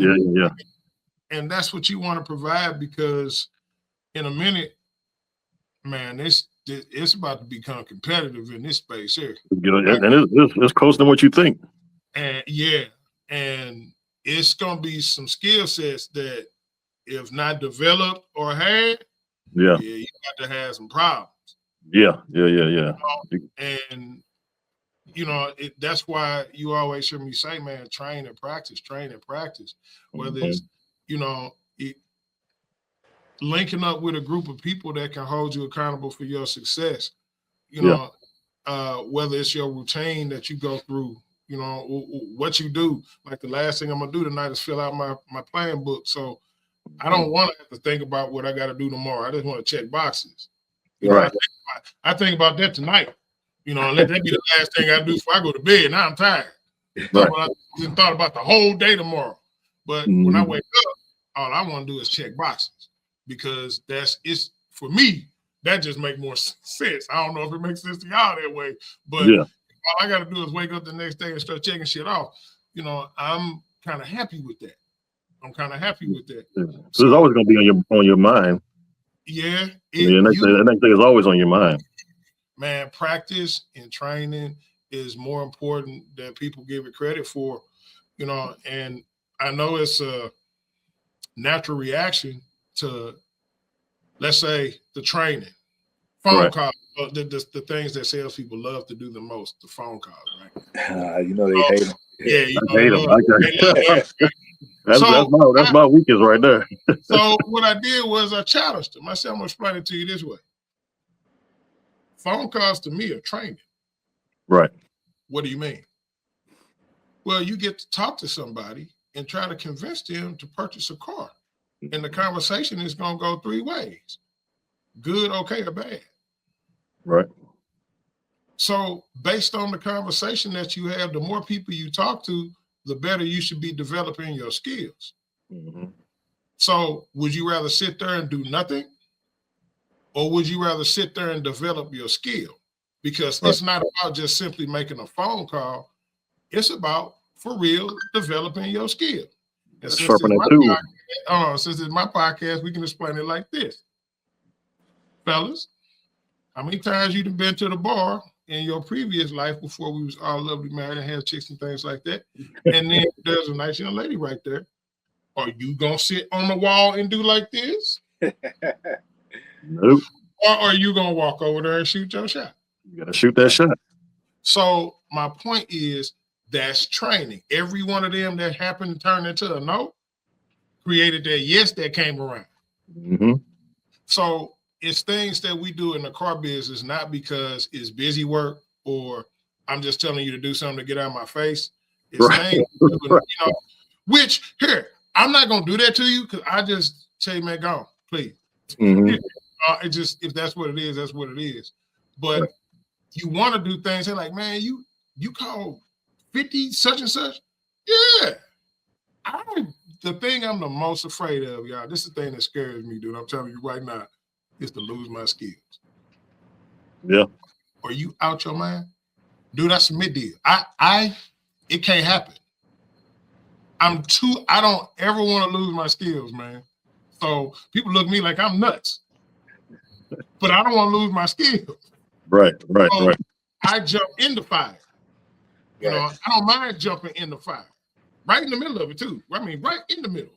B: And that's what you want to provide because in a minute, man, it's about to become competitive in this space here.
D: And it's closer than what you think.
B: And and it's gonna be some skill sets that if not developed or had, you got to have some problems.
D: Yeah.
B: And that's why you always hear me say, man, train and practice. Whether it's linking up with a group of people that can hold you accountable for your success. Whether it's your routine that you go through, what you do. Like the last thing I'm gonna do tonight is fill out my plan book. So I don't want to have to think about what I got to do tomorrow. I just want to check boxes. I think about that tonight. You know, and let that be the last thing I do before I go to bed. Now I'm tired.
D: Right.
B: I just thought about the whole day tomorrow. But when I wake up, all I want to do is check boxes because it's for me. That just makes more sense. I don't know if it makes sense to y'all that way, but all I got to do is wake up the next day and start checking shit off. You know, I'm kind of happy with that.
D: So it's always going to be on your mind.
B: Yeah.
D: The next day is always on your mind.
B: Man, practice and training is more important than people give it credit for. You know, and I know it's a natural reaction to, let's say, the training, phone calls, the things that salespeople love to do the most, the phone calls, right?
C: You know they hate them.
B: Yeah, you
D: I hate them. That's my weakest right there.
B: So what I did was I challenged them. I said, I'm gonna explain it to you this way. Phone calls to me are training.
D: Right.
B: What do you mean? Well, you get to talk to somebody and try to convince them to purchase a car. And the conversation is going to go three ways: good, okay, or bad.
D: Right.
B: So based on the conversation that you have, the more people you talk to, the better you should be developing your skills.
D: Mm-hmm.
B: So would you rather sit there and do nothing? Or would you rather sit there and develop your skill? Because it's not about just simply making a phone call. It's about, for real, developing your skill. And since it's my podcast, we can explain it like this. Fellas, how many times you've been to the bar in your previous life before we was all lovely married and had chicks and things like that? And then there's a nice young lady right there. Are you going to sit on the wall and do like this?
D: Nope.
B: Or are you going to walk over there and shoot your shot?
D: You got to shoot that shot.
B: So my point is, that's training. Every one of them that happened to turn into a no created that yes that came around.
D: Mm-hmm.
B: So it's things that we do in the car business, not because it's busy work or I'm just telling you to do something to get out of my face. It's things, you know, which here, I'm not going to do that to you because I just tell you, man, go on, please.
D: Mm-hmm.
B: It just, if that's what it is, that's what it is. But you want to do things, they're like, man, you call 50 such and such? Yeah. The thing I'm the most afraid of, y'all, this is the thing that scares me, dude. I'm telling you right now, is to lose my skills.
D: Yeah.
B: Are you out your mind? Dude, that's a mid deal. It can't happen. I don't ever want to lose my skills, man. So people look at me like I'm nuts. But I don't want to lose my skills.
D: Right.
B: I jump in the fire. You know, I don't mind jumping in the fire. Right in the middle of it, too. I mean, right in the middle.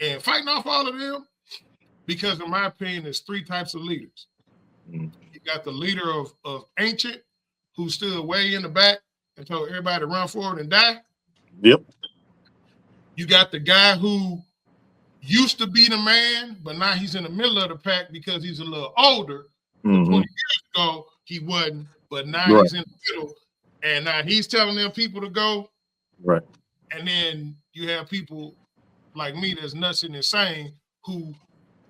B: And fighting off all of them, because in my opinion, there's three types of leaders. You got the leader of ancient, who stood way in the back and told everybody to run forward and die.
D: Yep.
B: You got the guy who used to be the man, but now he's in the middle of the pack because he's a little older.
D: Mm-hmm.
B: 20 years ago, he wasn't, but now he's in the middle. And now he's telling them people to go.
D: Right.
B: And then you have people like me that's nuts and insane who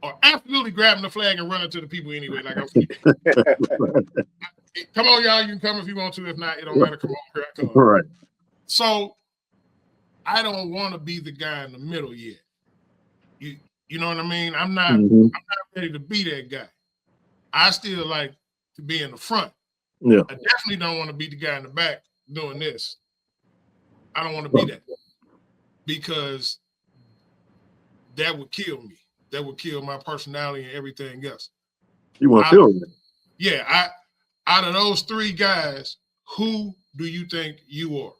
B: are absolutely grabbing the flag and running to the people anyway. Like, come on, y'all, you can come if you want to. If not, it don't matter. Come on, here I come.
D: Right.
B: So I don't want to be the guy in the middle yet. You know what I mean? I'm not ready to be that guy. I still like to be in the front.
D: Yeah.
B: I definitely don't want to be the guy in the back doing this. I don't want to be that, because that would kill me. That would kill my personality and everything else.
D: You want to feel it?
B: Yeah. Out of those three guys, who do you think you are?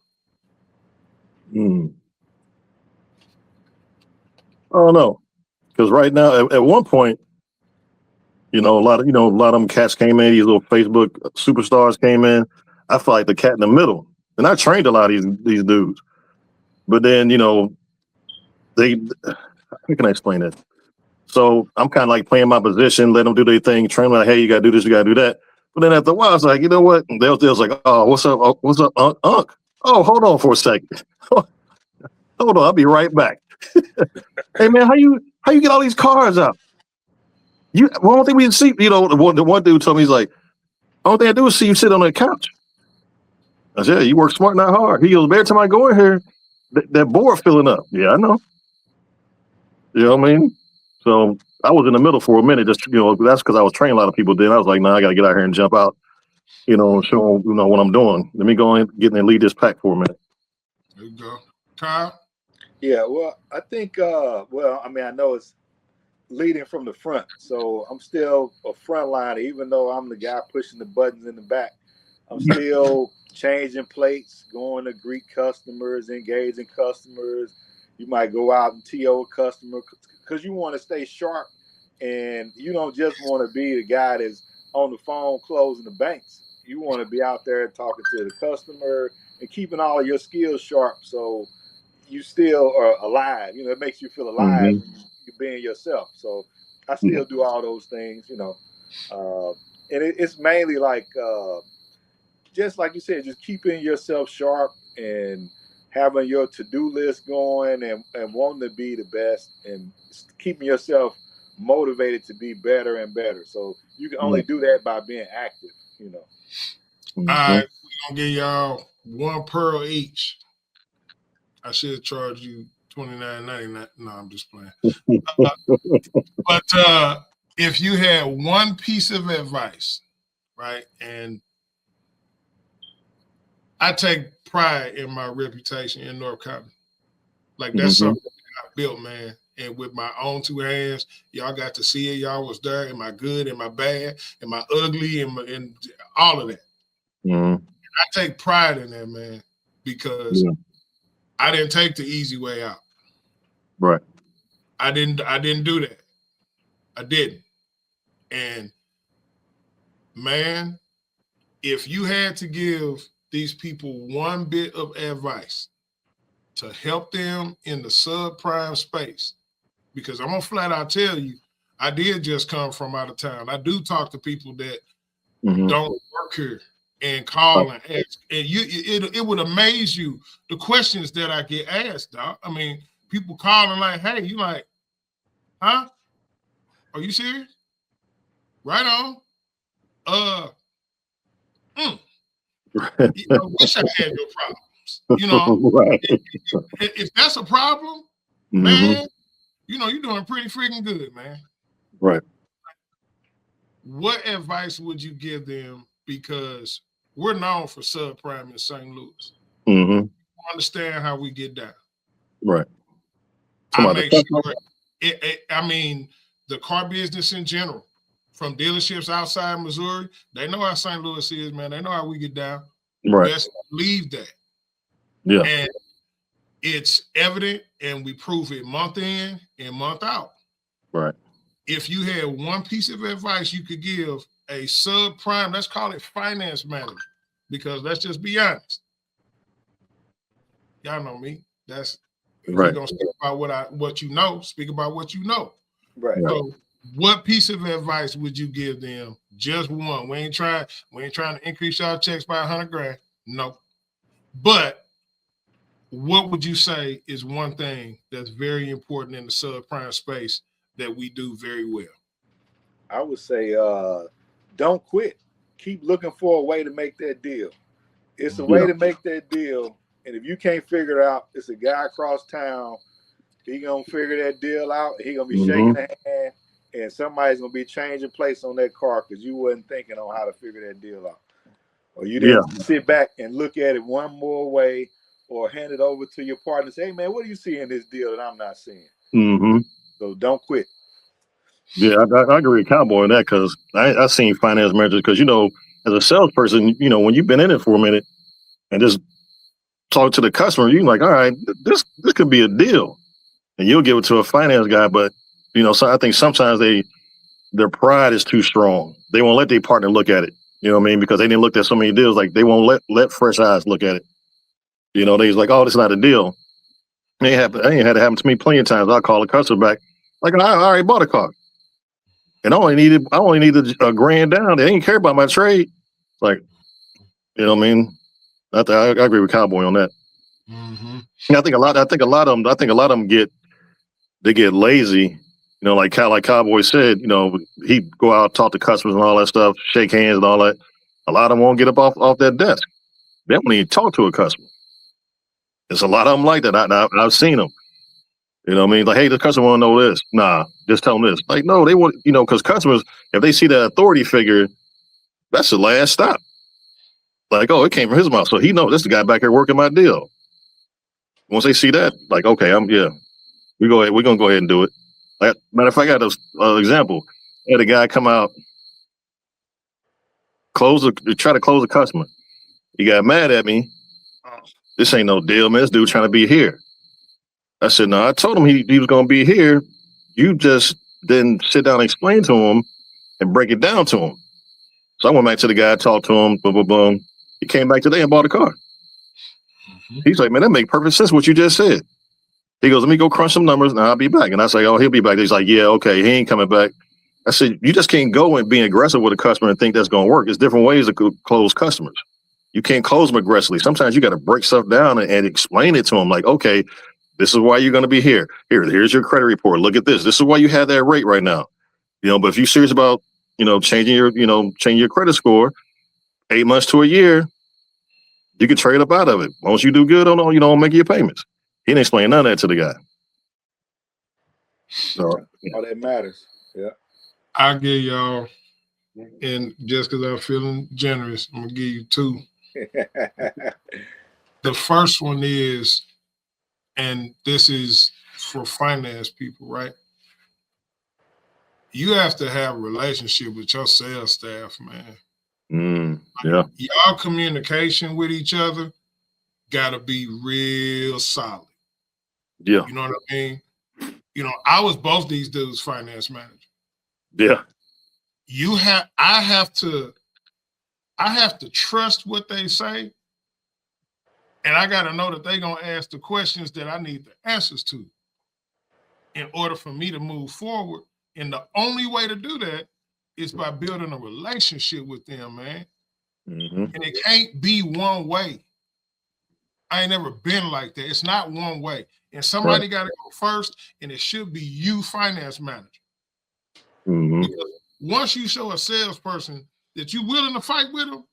D: I don't know, because right now, at one point, a lot of them cats came in. These little Facebook superstars came in. I felt like the cat in the middle, and I trained a lot of these dudes. But then, how can I explain it? So I'm kind of like playing my position, let them do their thing, train them like, hey, you gotta do this, you gotta do that. But then after a while, it's like, you know what? They was like, oh, what's up, Unc? Oh, hold on for a second. Hold on, I'll be right back. Hey man, how you get all these cars out? One thing we see, the one dude told me, he's like, All they do is see you sit on that couch. I said, you work smart, not hard. He goes, every time I go in here, that board filling up. Yeah, I know. You know what I mean? So I was in the middle for a minute. Just that's because I was training a lot of people. Then I was like, nah, I got to get out here and jump out. Show them, what I'm doing. Let me go and get in and lead this pack for a minute.
B: There you go, Kyle.
C: Yeah, well, I think, I know it's leading from the front, so I'm still a frontliner, even though I'm the guy pushing the buttons in the back. I'm still changing plates, going to greet customers, engaging customers. You might go out and TO a customer because you want to stay sharp, and you don't just want to be the guy that's on the phone closing the banks. You want to be out there talking to the customer and keeping all of your skills sharp, so you still are alive. It makes you feel alive when you're being yourself. So I still do all those things, and it's mainly like just like you said, just keeping yourself sharp and having your to-do list going and wanting to be the best and keeping yourself motivated to be better and better. So you can only do that by being active.
B: All right, we're gonna give y'all one pearl each. I should charge you $29.99. No, I'm just playing. But if you had one piece of advice, right, and I take pride in my reputation in North Carolina. Like that's something I built, man. And with my own two hands, y'all got to see it. Y'all was there. Am I good? Am I bad? Am I ugly? And all of that. I take pride in that, man, because I didn't take the easy way out.
D: Right.
B: I didn't do that. I didn't. And man, if you had to give these people one bit of advice to help them in the subprime space, because I'm gonna flat out tell you, I did just come from out of town. I do talk to people that don't work here and call and ask. And it would amaze you the questions that I get asked, dog. I mean, people calling like, hey, you like, huh? Are you serious? Right on. Wish I had your problems.
D: Right.
B: If that's a problem, man, you're doing pretty freaking good, man.
D: Right.
B: What advice would you give them? Because we're known for subprime in St. Louis. Understand how we get down.
D: Right.
B: I make sure. I mean, the car business in general, from dealerships outside Missouri, they know how St. Louis is, man. They know how we get down.
D: Right.
B: Best believe that.
D: Yeah.
B: And it's evident, and we prove it month in and month out.
D: Right.
B: If you had one piece of advice you could give a subprime, let's call it finance manager, because let's just be honest. Y'all know me. That's right. You're gonna speak about what you know. Speak about what you know.
C: Right.
B: So, what piece of advice would you give them? Just one. We ain't trying to increase y'all checks by $100,000. No. But what would you say is one thing that's very important in the subprime space that we do very well?
C: I would say don't quit. Keep looking for a way to make that deal. It's a way to make that deal. And if you can't figure it out, it's a guy across town. He gonna figure that deal out. He gonna be shaking a hand, and somebody's gonna be changing place on that car because you wasn't thinking on how to figure that deal out, or you didn't sit back and look at it one more way, or hand it over to your partner and say, "Hey man, what do you see in this deal that I'm not seeing?" So don't quit.
D: Yeah, I agree with Cowboy on that, because I've seen finance managers, because as a salesperson, when you've been in it for a minute and just talk to the customer, you're like, all right, this could be a deal. And you'll give it to a finance guy, but so I think sometimes their pride is too strong. They won't let their partner look at it. You know what I mean? Because they didn't look at so many deals. Like they won't let fresh eyes look at it. They was like, oh, this is not a deal. It ain't had to happen to me plenty of times. I'll call a customer back, like, I already bought a car, and I only needed $1,000 down. They didn't care about my trade. Like, you know what I mean? I agree with Cowboy on that. I think a lot of them get lazy. Like Cowboy said, he'd go out, talk to customers and all that stuff, shake hands and all that. A lot of them won't get up off that desk. They don't even talk to a customer. There's a lot of them like that. I've seen them. You know what I mean? Like, hey, the customer want to know this. Nah, just tell them this. Like, no, they want, because customers, if they see that authority figure, that's the last stop. Like, oh, it came from his mouth. So he knows this is the guy back here working my deal. Once they see that, like, okay, we're going to go ahead and do it. Like, matter of fact, I got an example. I had a guy come out, try to close a customer. He got mad at me. This ain't no deal, man. This dude trying to be here. I said, no, I told him he was going to be here. You just didn't sit down and explain to him and break it down to him. So I went back to the guy, talked to him, boom, boom, boom. He came back today and bought a car. He's like, man, that make perfect sense what you just said. He goes, let me go crunch some numbers and I'll be back. And I say, oh, he'll be back. He's like, yeah, okay, he ain't coming back. I said, you just can't go and be aggressive with a customer and think that's going to work. There's different ways to close customers. You can't close them aggressively. Sometimes you got to break stuff down and explain it to them. Like, okay, this is why you're going to be here. Here's your credit report. Look at this. This is why you have that rate right now. But if you're serious about, changing your credit score, 8 months to a year, you can trade up out of it. Once you do good on, make your payments. He didn't explain none of that to the guy. So
C: all that matters. Yeah.
B: I'll give y'all, and just because I'm feeling generous, I'm gonna give you two. The first one is, and this is for finance people, right? You have to have a relationship with your sales staff, man.
D: Yeah.
B: Y'all communication with each other gotta be real solid.
D: Yeah.
B: You know what I mean? I was both these dudes' finance manager.
D: Yeah.
B: I have to trust what they say, and I got to know that they're going to ask the questions that I need the answers to in order for me to move forward. And the only way to do that is by building a relationship with them, man.
D: Mm-hmm.
B: And it can't be one way. I ain't never been like that. It's not one way. And somebody got to go first, and it should be you, finance manager.
D: Mm-hmm.
B: Because once you show a salesperson that you're willing to fight with them,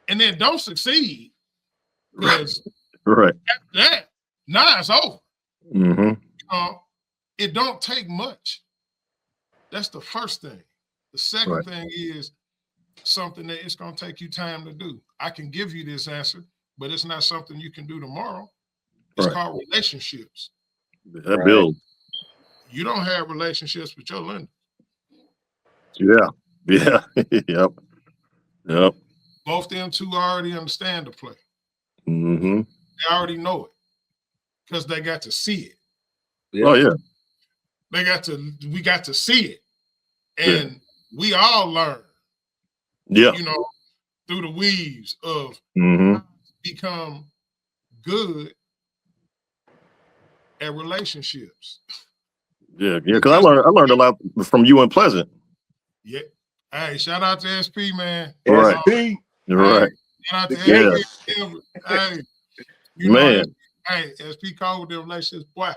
B: and then don't succeed, because
D: right.
B: after that, now it's over.
D: Mm-hmm.
B: It don't take much. That's the first thing. The second thing is something that it's going to take you time to do. I can give you this answer, but it's not something you can do tomorrow. It's called relationships.
D: That builds.
B: You don't have relationships with your lender.
D: Yeah. Yeah. Yep.
B: Both them two already understand the play.
D: Mm-hmm.
B: They already know it because they got to see it.
C: Yeah.
D: Oh yeah.
B: We got to see it, and we all learn.
D: Yeah.
B: Through the weaves of become good at relationships.
D: Yeah. Because I learned a lot from you and Pleasant.
B: Yeah. Hey, shout out to SP, man.
D: Right.
C: SP.
D: Right.
B: Shout out to
C: Yeah.
B: SP. Hey,
D: Man.
B: Hey, SP called with them relationships, boy.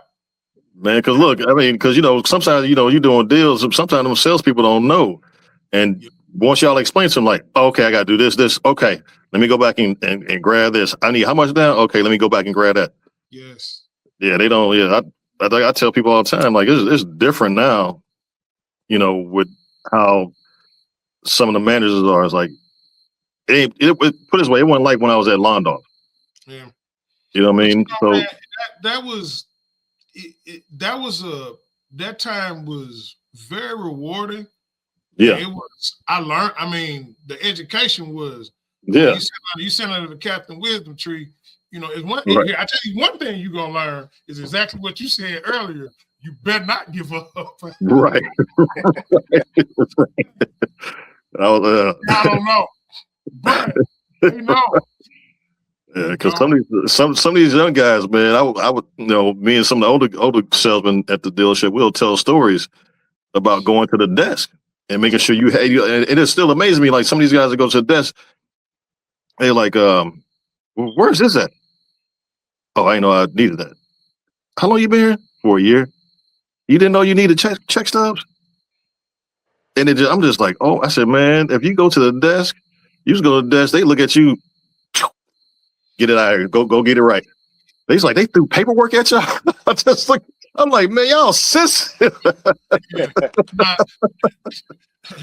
D: Man, because look, I mean, because sometimes you're doing deals. Sometimes them salespeople don't know, and once y'all explain to them, like, okay, I got to do this. Okay, let me go back and grab this. I need how much now? Okay, let me go back and grab that.
B: Yes.
D: Yeah, they don't. Yeah, I tell people all the time, like, it's different now. With how some of the managers are. It's like it put it this way, it wasn't like when I was at London.
B: Yeah.
D: You know what I mean? So
B: man, that time was very rewarding.
D: Yeah.
B: It was. I learned. I mean, the education was.
D: Yeah.
B: You sent under the Captain Wisdom tree. It's one.
D: Right.
B: I tell you, one thing you're gonna learn is exactly what you said earlier. You better not give up.
D: Right.
B: I don't know, but
D: Yeah, because some of these young guys, man, I would me and some of the older salesmen at the dealership will tell stories about going to the desk and making sure and it still amazes me. Like some of these guys that go to the desk, they like, where's this at? Oh, I didn't know I needed that. How long you been here? For a year. You didn't know you needed check stubs? And I'm just like, oh, I said, man, if you go to the desk You just go to the desk, they look at you, get it out of here, go get it right. They's like, they threw paperwork at y'all. I'm like, man, y'all sis.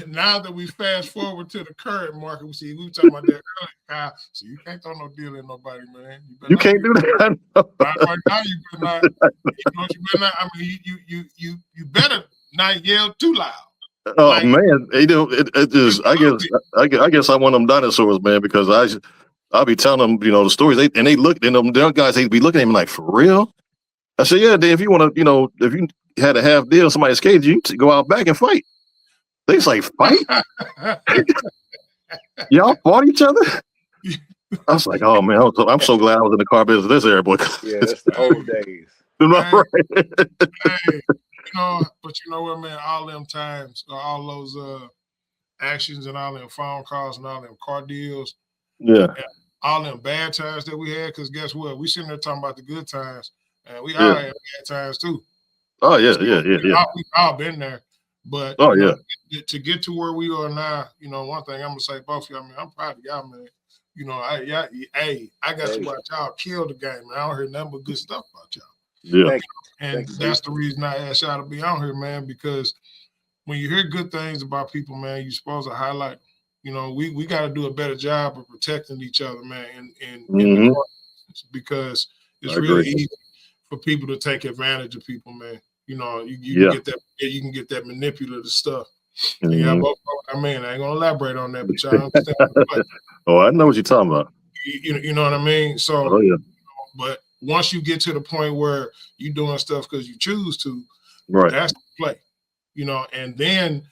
B: Now that we fast forward to the current market, we were talking about that earlier, Kyle. So you can't throw no deal in nobody, man.
D: You can't do that.
B: Right now, you better not. You better not. I mean, you better not yell too loud.
D: Oh man, it just. I guess I'm one of them dinosaurs, man, because I'll be telling them, the stories. They look, and them guys, they be looking at me like, for real? I said, yeah, Dave, if you want to, if you had a half deal, somebody escaped you, go out back and fight. They just like, fight? Y'all fought each other? I was like, oh man, I'm so glad I was in the car business this era, boy.
C: Yeah, that's the old days.
B: Hey, but you know what, man? All them times, all those actions and all them phone calls and all them car deals.
D: Yeah.
B: All them bad times that we had, because guess what? We sitting there talking about the good times, and we all had bad times too.
D: Oh yeah,
B: so,
D: yeah.
B: We've all been there. But to get to where we are now, one thing I'm gonna say, both of y'all, man, I'm proud of y'all, man. I got to watch y'all kill the game, man. I don't hear nothing but good stuff about y'all.
D: Yeah.
B: And that's the reason I asked y'all to be on here, man, because when you hear good things about people, man, you're supposed to highlight. We got to do a better job of protecting each other, man, in the process, because it's really easy for people to take advantage of people, man. You can get that manipulative stuff. I ain't gonna elaborate on that, but y'all understand.
D: Oh, I know what you're talking about.
B: You know what I mean? So, but once you get to the point where you're doing stuff because you choose to, that's the play. And then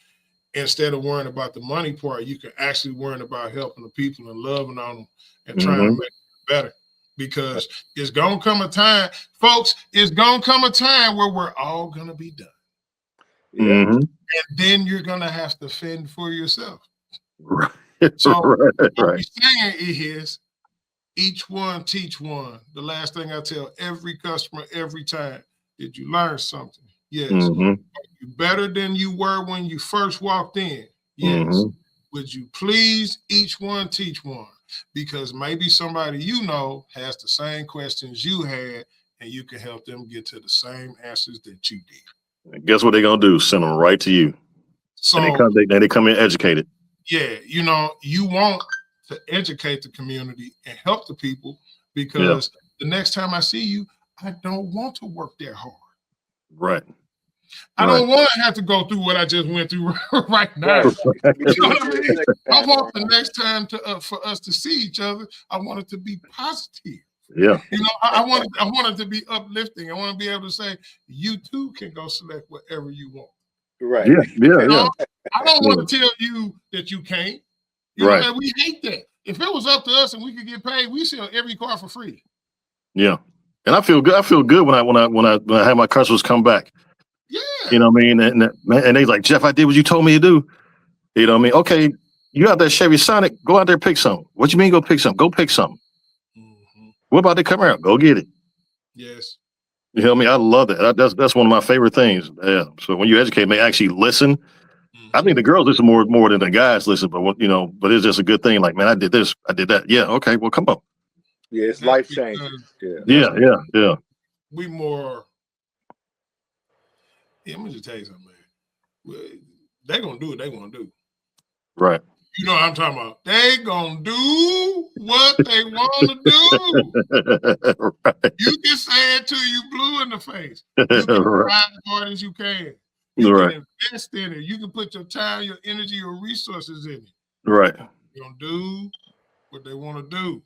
B: instead of worrying about the money part, you can actually worry about helping the people and loving on them and trying to make it better. Because it's gonna come a time, folks, it's gonna come a time where we're all gonna be done. And then you're gonna have to fend for yourself.
D: Right.
B: So what we're saying is each one teach one. The last thing I tell every customer every time, did you learn something? Yes. Are you better than you were when you first walked in? Yes. Would you please each one teach one? Because maybe somebody has the same questions you had, and you can help them get to the same answers that you did.
D: And guess what they're gonna do? Send them right to you.
B: So
D: and they come in educated.
B: Yeah, you want to educate the community and help the people, because the next time I see you, I don't want to work that hard.
D: Right.
B: I don't want to have to go through what I just went through right now. You know what I mean? I want the next time for us to see each other, I want it to be positive.
D: Yeah.
B: I want it to be uplifting. I want to be able to say, you too can go select whatever you want.
C: Right.
D: Yeah.
B: I don't want to tell you that you can't. And we hate that. If it was up to us and we could get paid, we sell every car for free.
D: Yeah. And I feel good. I feel good when I have my customers come back.
B: Yeah.
D: You know what I mean? And they like, Jeff, I did what you told me to do. You know what I mean? Okay, you got that Chevy Sonic, go out there, pick something. What you mean go pick something? Go pick something. What about the Camaro? Go get it.
B: Yes.
D: You know what I mean? I love that. That's one of my favorite things. Yeah. So when you educate, they actually listen. I think the girls listen more than the guys listen, but but it's just a good thing. Like, man, I did this, I did that. Yeah, okay, well, come on.
C: Yeah, it's life changing.
D: Yeah.
B: We more. Yeah, let me just tell you something, man. They're gonna do what they want to do.
D: Right.
B: You know what I'm talking about. They gonna do what they want to do. Right. You can say it till you blue in the face. You can try as hard as you can. You can invest in it. You can put your time, your energy, your resources in it.
D: Right.
B: You're gonna do what they want to do.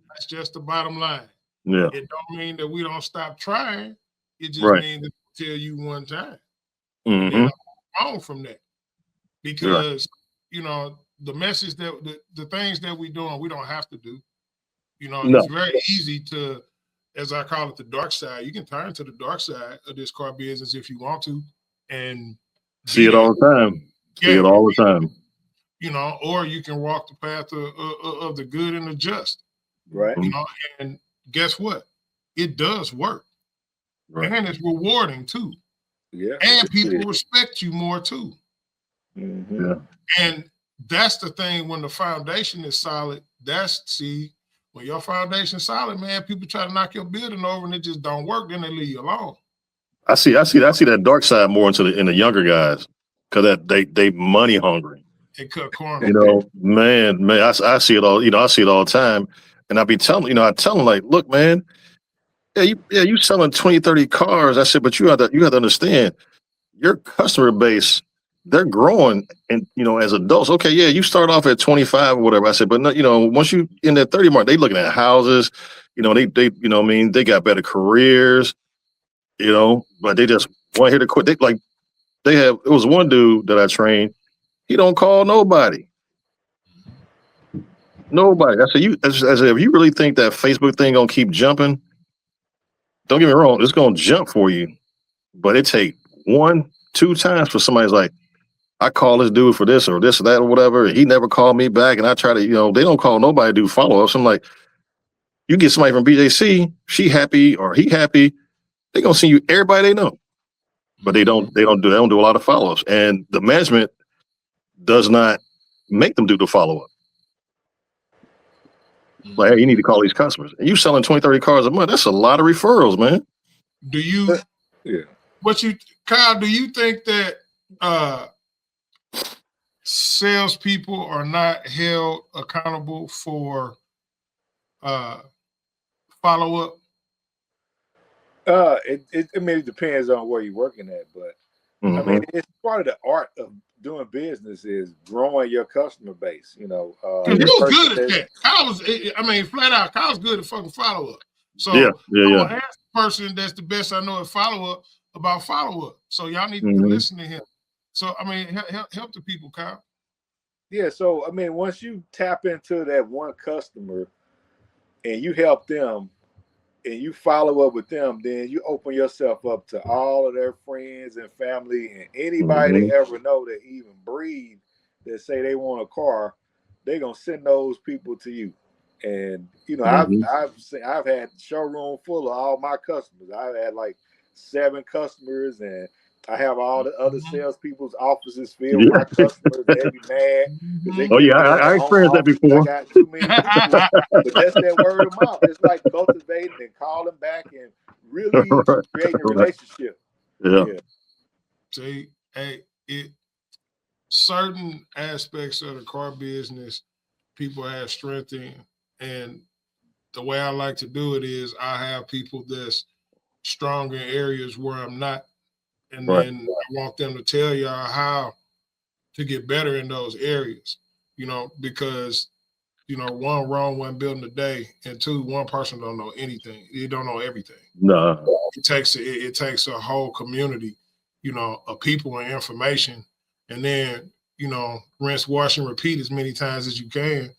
B: That's just the bottom line.
D: Yeah.
B: It don't mean that we don't stop trying. It just means that we tell you one time. And then I'm on from that. Because the message that the things that we're doing, we don't have to do. It's very easy to, as I call it, the dark side. You can turn to the dark side of this car business if you want to, and
D: see it all the time. See it all the time.
B: Or you can walk the path of the good and the just.
C: Right.
B: And guess what? It does work. Right. And it's rewarding too.
C: Yeah.
B: And people respect you more too.
C: Yeah.
B: And that's the thing. When the foundation is solid, when your foundation is solid, man, people try to knock your building over and it just don't work. Then they leave you alone.
D: I see that dark side more in the younger guys because that they money hungry.
B: They cut corners.
D: You know, man, I see it all. You know, I see it all the time, and I tell them like, look, man, you selling 20, 30 cars. I said, but you have to understand your customer base. They're growing, and as adults, okay, yeah, you start off at 25 or whatever. I said, but no, once you in that 30 mark, they looking at houses. They they got better careers. But they just want here to quit. It was one dude that I trained. He don't call nobody. Nobody. I said, if you really think that Facebook thing gonna keep jumping, don't get me wrong, it's gonna jump for you. But it take 1, 2 times for somebody's like, I call this dude for this or this or that or whatever. And he never called me back. And I try to, they don't call nobody to do follow-ups. I'm like, you get somebody from BJC, she happy or he happy. They're gonna send you everybody they know, but they don't do a lot of follow-ups, and the management does not make them do the follow-up. Like, hey, you need to call these customers, and you selling 20, 30 cars a month. That's a lot of referrals, man.
B: Do you?
C: Yeah.
B: Kyle? Do you think that salespeople are not held accountable for follow-up?
C: It depends on where you're working at, but I mean, it's part of the art of doing business is growing your customer base.
B: He was good at that. Kyle flat out, Kyle's good at fucking follow-up. So I'm gonna ask the person that's the best I know at follow-up about follow-up. So y'all need to listen to him. So help the people, Kyle.
C: Yeah. So once you tap into that one customer and you help them, and you follow up with them, then you open yourself up to all of their friends and family and anybody they ever know that even breathe that say they want a car, they're gonna send those people to you. And I've had showroom full of all my customers. I've had like 7 customers, and I have all the other salespeople's offices filled with my customers. They'd be mad.
D: I experienced that before.
C: I got too many people. But that's that word of mouth. It's like cultivating and calling back and really creating a relationship.
D: Yeah.
B: See, certain aspects of the car business, people have strength in. And the way I like to do it is I have people that's strong in areas where I'm not. And then I want them to tell y'all how to get better in those areas, because, one, Rome wasn't building a day, and 2, one person don't know anything. They don't know everything.
D: No.
B: It takes a whole community, of people and information, and then, rinse, wash, and repeat as many times as you can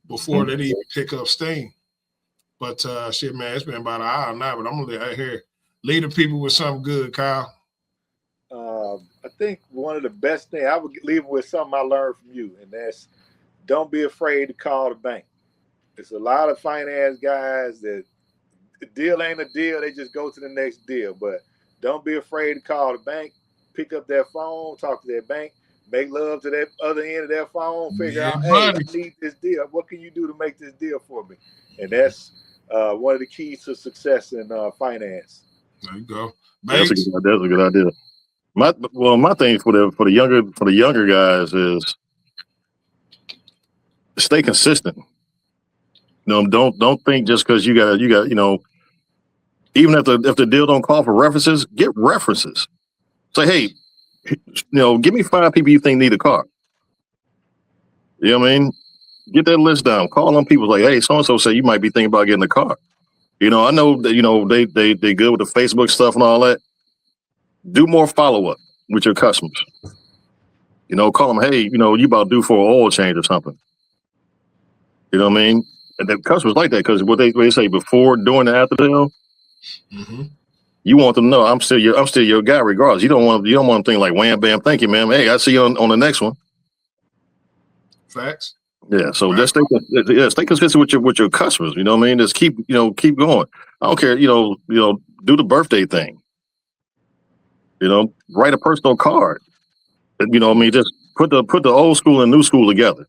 B: before they even pick up steam. But shit, man, it's been about an hour now, but I'm gonna lead the people with something good, Kyle.
C: I think one of the best things, I would leave with something I learned from you, and that's don't be afraid to call the bank. There's a lot of finance guys that the deal ain't a deal, they just go to the next deal. But don't be afraid to call the bank, pick up their phone, talk to their bank, make love to that other end of their phone, figure out, hey, I need this deal. What can you do to make this deal for me? And that's one of the keys to success in finance.
B: There you go.
D: That's a good idea. My thing for the younger guys is stay consistent. Don't think just because you got even if the deal don't call for references, get references. Say, hey, give me 5 people you think need a car. You know what I mean? Get that list down. Call on people like, hey, so and so say you might be thinking about getting a car. I know that they good with the Facebook stuff and all that. Do more follow-up with your customers. Call them, hey, you about due for an oil change or something. You know what I mean? And the customers like that because what they say before, during, and after the deal, you want them to know I'm still your guy regardless. You don't want them to think like wham bam, thank you, man. Hey, I see you on the next one.
B: Facts.
D: Yeah, so just stay consistent with your customers. You know what I mean? Just keep going. I don't care. Do the birthday thing. Write a personal card. Just put the old school and new school together.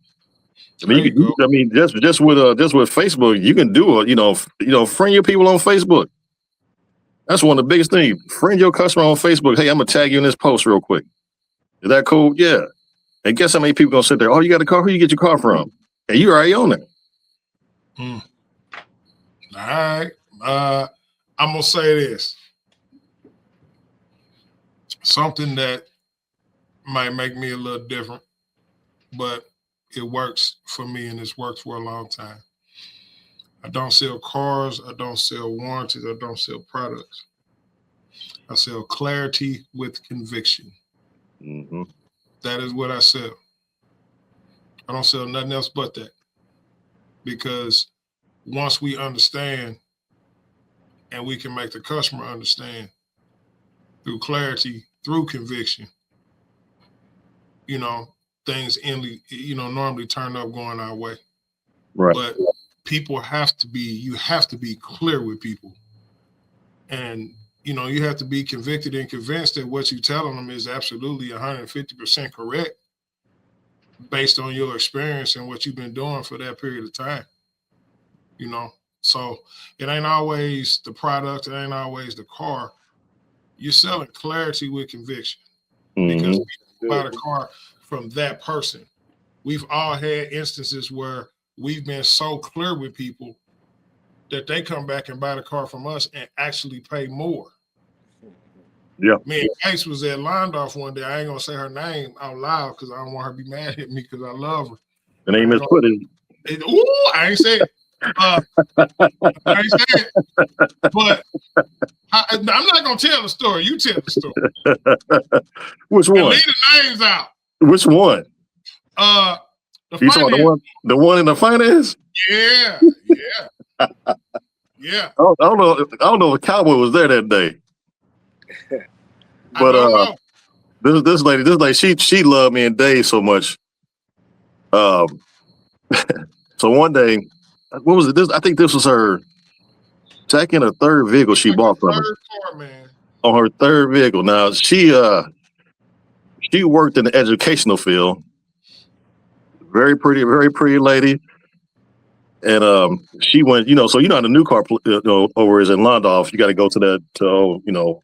D: I mean, just with Facebook, you can do it. Friend your people on Facebook. That's one of the biggest things. Friend your customer on Facebook. Hey, I'm gonna tag you in this post real quick. Is that cool? Yeah. And guess how many people gonna sit there? Oh, you got a car? Who you get your car from? And you already own it.
B: All right. I'm gonna say this. Something that might make me a little different, but it works for me and it's worked for a long time. I don't sell cars, I don't sell warranties, I don't sell products. I sell clarity with conviction.
D: Mm-hmm.
B: That is what I sell. I don't sell nothing else but that. Because once we understand and we can make the customer understand through clarity, through conviction, things normally turn up going our way.
D: Right.
B: But you have to be clear with people. And, you have to be convicted and convinced that what you're telling them is absolutely 150% correct based on your experience and what you've been doing for that period of time. So it ain't always the product, it ain't always the car. You're selling clarity with conviction because people buy the car from that person. We've all had instances where we've been so clear with people that they come back and buy the car from us and actually pay more.
D: Yeah.
B: Me and Case was at Londorf one day. I ain't gonna say her name out loud because I don't want her to be mad at me because I love her.
D: The name is put it.
B: I ain't say it. I ain't say it. But I'm not gonna tell the story. You tell the story.
D: Which one?
B: And leave the names out.
D: Which one?
B: The
D: you talking the one in the finance?
B: Yeah. Yeah.
D: I don't know if Cowboy was there that day. But this lady, she loved me and Dave so much. So one day, what was it? I think this was her second or third vehicle she bought from me. On her third vehicle. Now she worked in the educational field. Very pretty lady. And she went, so how the new car over is in Londorf. You got to go to that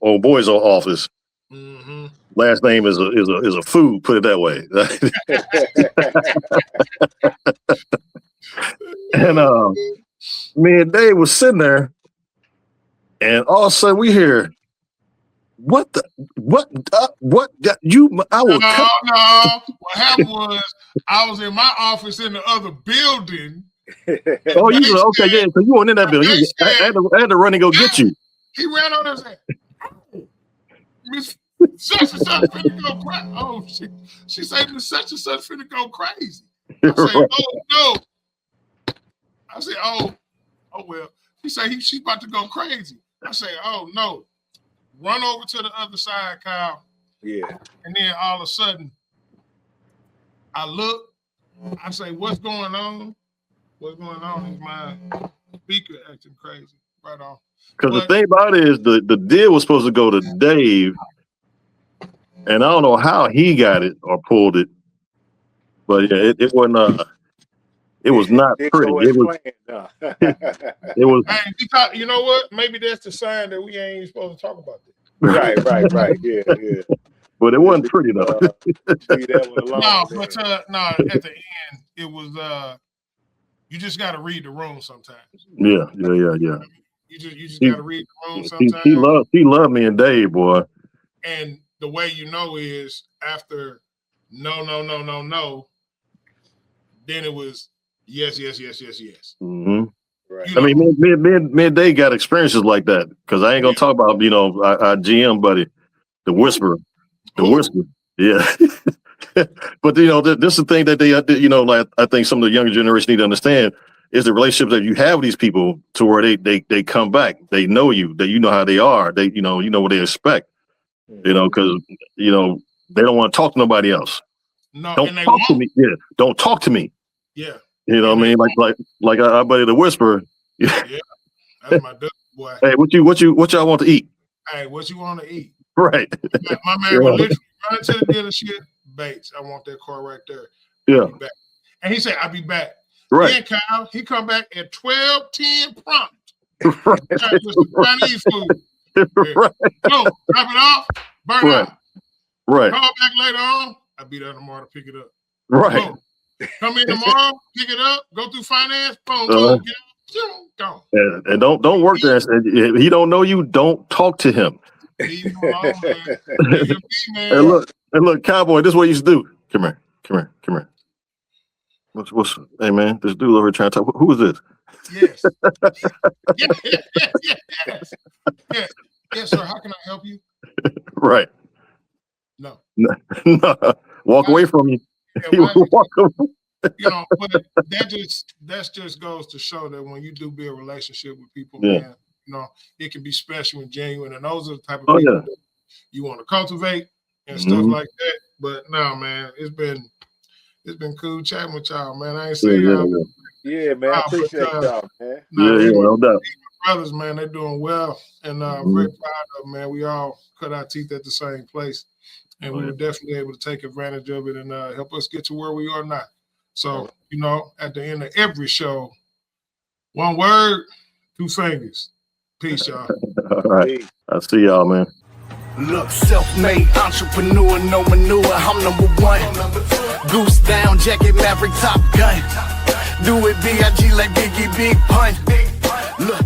D: old boy's office.
B: Mm-hmm.
D: Last name is a food. Put it that way. And me and Dave was sitting there, and all of a sudden we hear, what got you? I will.
B: No. What happened was I was in my office in the other building.
D: Oh, you were okay, yeah. So you weren't in that building. I had to run and go get you.
B: He ran on there and said, Miss such and such finna go crazy. Oh, she said Miss such and such finna go crazy. I said,
D: Right.
B: oh no. I said, oh well. He said she's about to go crazy. I said, oh no. Run over to the other side, Kyle.
C: Yeah.
B: And then all of a sudden, I look, I say, what's going on? What's going on is my speaker acting crazy. Right on.
D: Because the thing about it is the deal was supposed to go to Dave, and I don't know how he got it or pulled it, but yeah, it wasn't. It was not pretty. It was.
B: Hey, you know what? Maybe that's the sign that we ain't even supposed to talk about this.
C: Right. Yeah.
D: But it wasn't pretty though.
B: No, but at the end, it was. You just got to read the room sometimes.
D: Yeah.
B: You just got to read the room sometimes.
D: He loved me and Dave, boy.
B: And the way you know is after no, then it was yes.
D: Mm-hmm.
C: Right.
D: I mean, me and Dave got experiences like that because I ain't gonna talk about our GM buddy, the Whisperer, Whisper. Yeah. But this is the thing that they like I think some of the younger generation need to understand is the relationships that you have with these people to where they come back, they know you, that you know how they are, they you know what they expect, because they don't want to talk to nobody else.
B: No,
D: don't talk to me. Yeah, don't talk to me.
B: Yeah,
D: what I mean, like our buddy the Whisperer.
B: Yeah, that's my dude, boy.
D: Hey, what y'all want to eat?
B: Hey, what you want to eat?
D: Right.
B: My man will literally run to the dealership, Bates, I want that car right there.
D: Yeah.
B: I'll be back. And he said, I'll be back.
D: Right.
B: Then Kyle, he come back at 12:10 prompt.
D: Right.
B: With some Chinese food.
D: Right.
B: No, drop it off, burn
D: Right.
B: out.
D: Right.
B: Call back later on. I'll be there tomorrow to pick it up.
D: Right.
B: Boom. Come in tomorrow, pick it up, go through finance, boom,
D: Uh-huh.
B: boom, get it, gone.
D: And don't work there. If he don't know you, don't talk to him.
B: Leave him alone, man. Leave him be, man.
D: And look, cowboy, this is what you used to do. Come here. What's hey man, this dude over here trying to talk. Who is this?
B: Yes. Yes. Yes, sir. How can I help you?
D: Right.
B: No.
D: No. Walk away from you.
B: Yeah,
D: He will walk away.
B: You know, but that just goes to show that when you do build a relationship with people,
D: Yeah.
B: man, you know, it can be special and genuine, and those are the type of
D: Oh,
B: people
D: yeah.
B: that you want to cultivate and stuff
D: Mhm.
B: like that. But no, man, it's been cool chatting with y'all, man. I ain't
D: Yeah,
B: saying
D: yeah,
B: y'all.
D: yeah.
C: Yeah, man. I
B: Nah,
C: appreciate
B: but,
C: y'all, man.
B: nah,
D: Yeah, no doubt.
B: brothers, man, they're doing well, and
D: Mhm.
B: very proud of them, man. We all cut our teeth at the same place, and
D: Oh,
B: we
D: yeah.
B: were definitely able to take advantage of it and help us get to where we are now. So, you know, at the end of every show, one word, two fingers. Peace, y'all.
D: All right.
C: Peace.
D: I see y'all, man.
A: Look, self-made entrepreneur, no manure, I'm number one. Goose down, jacket, maverick, top gun. Do it B.I.G. like Biggie, big pun. Look,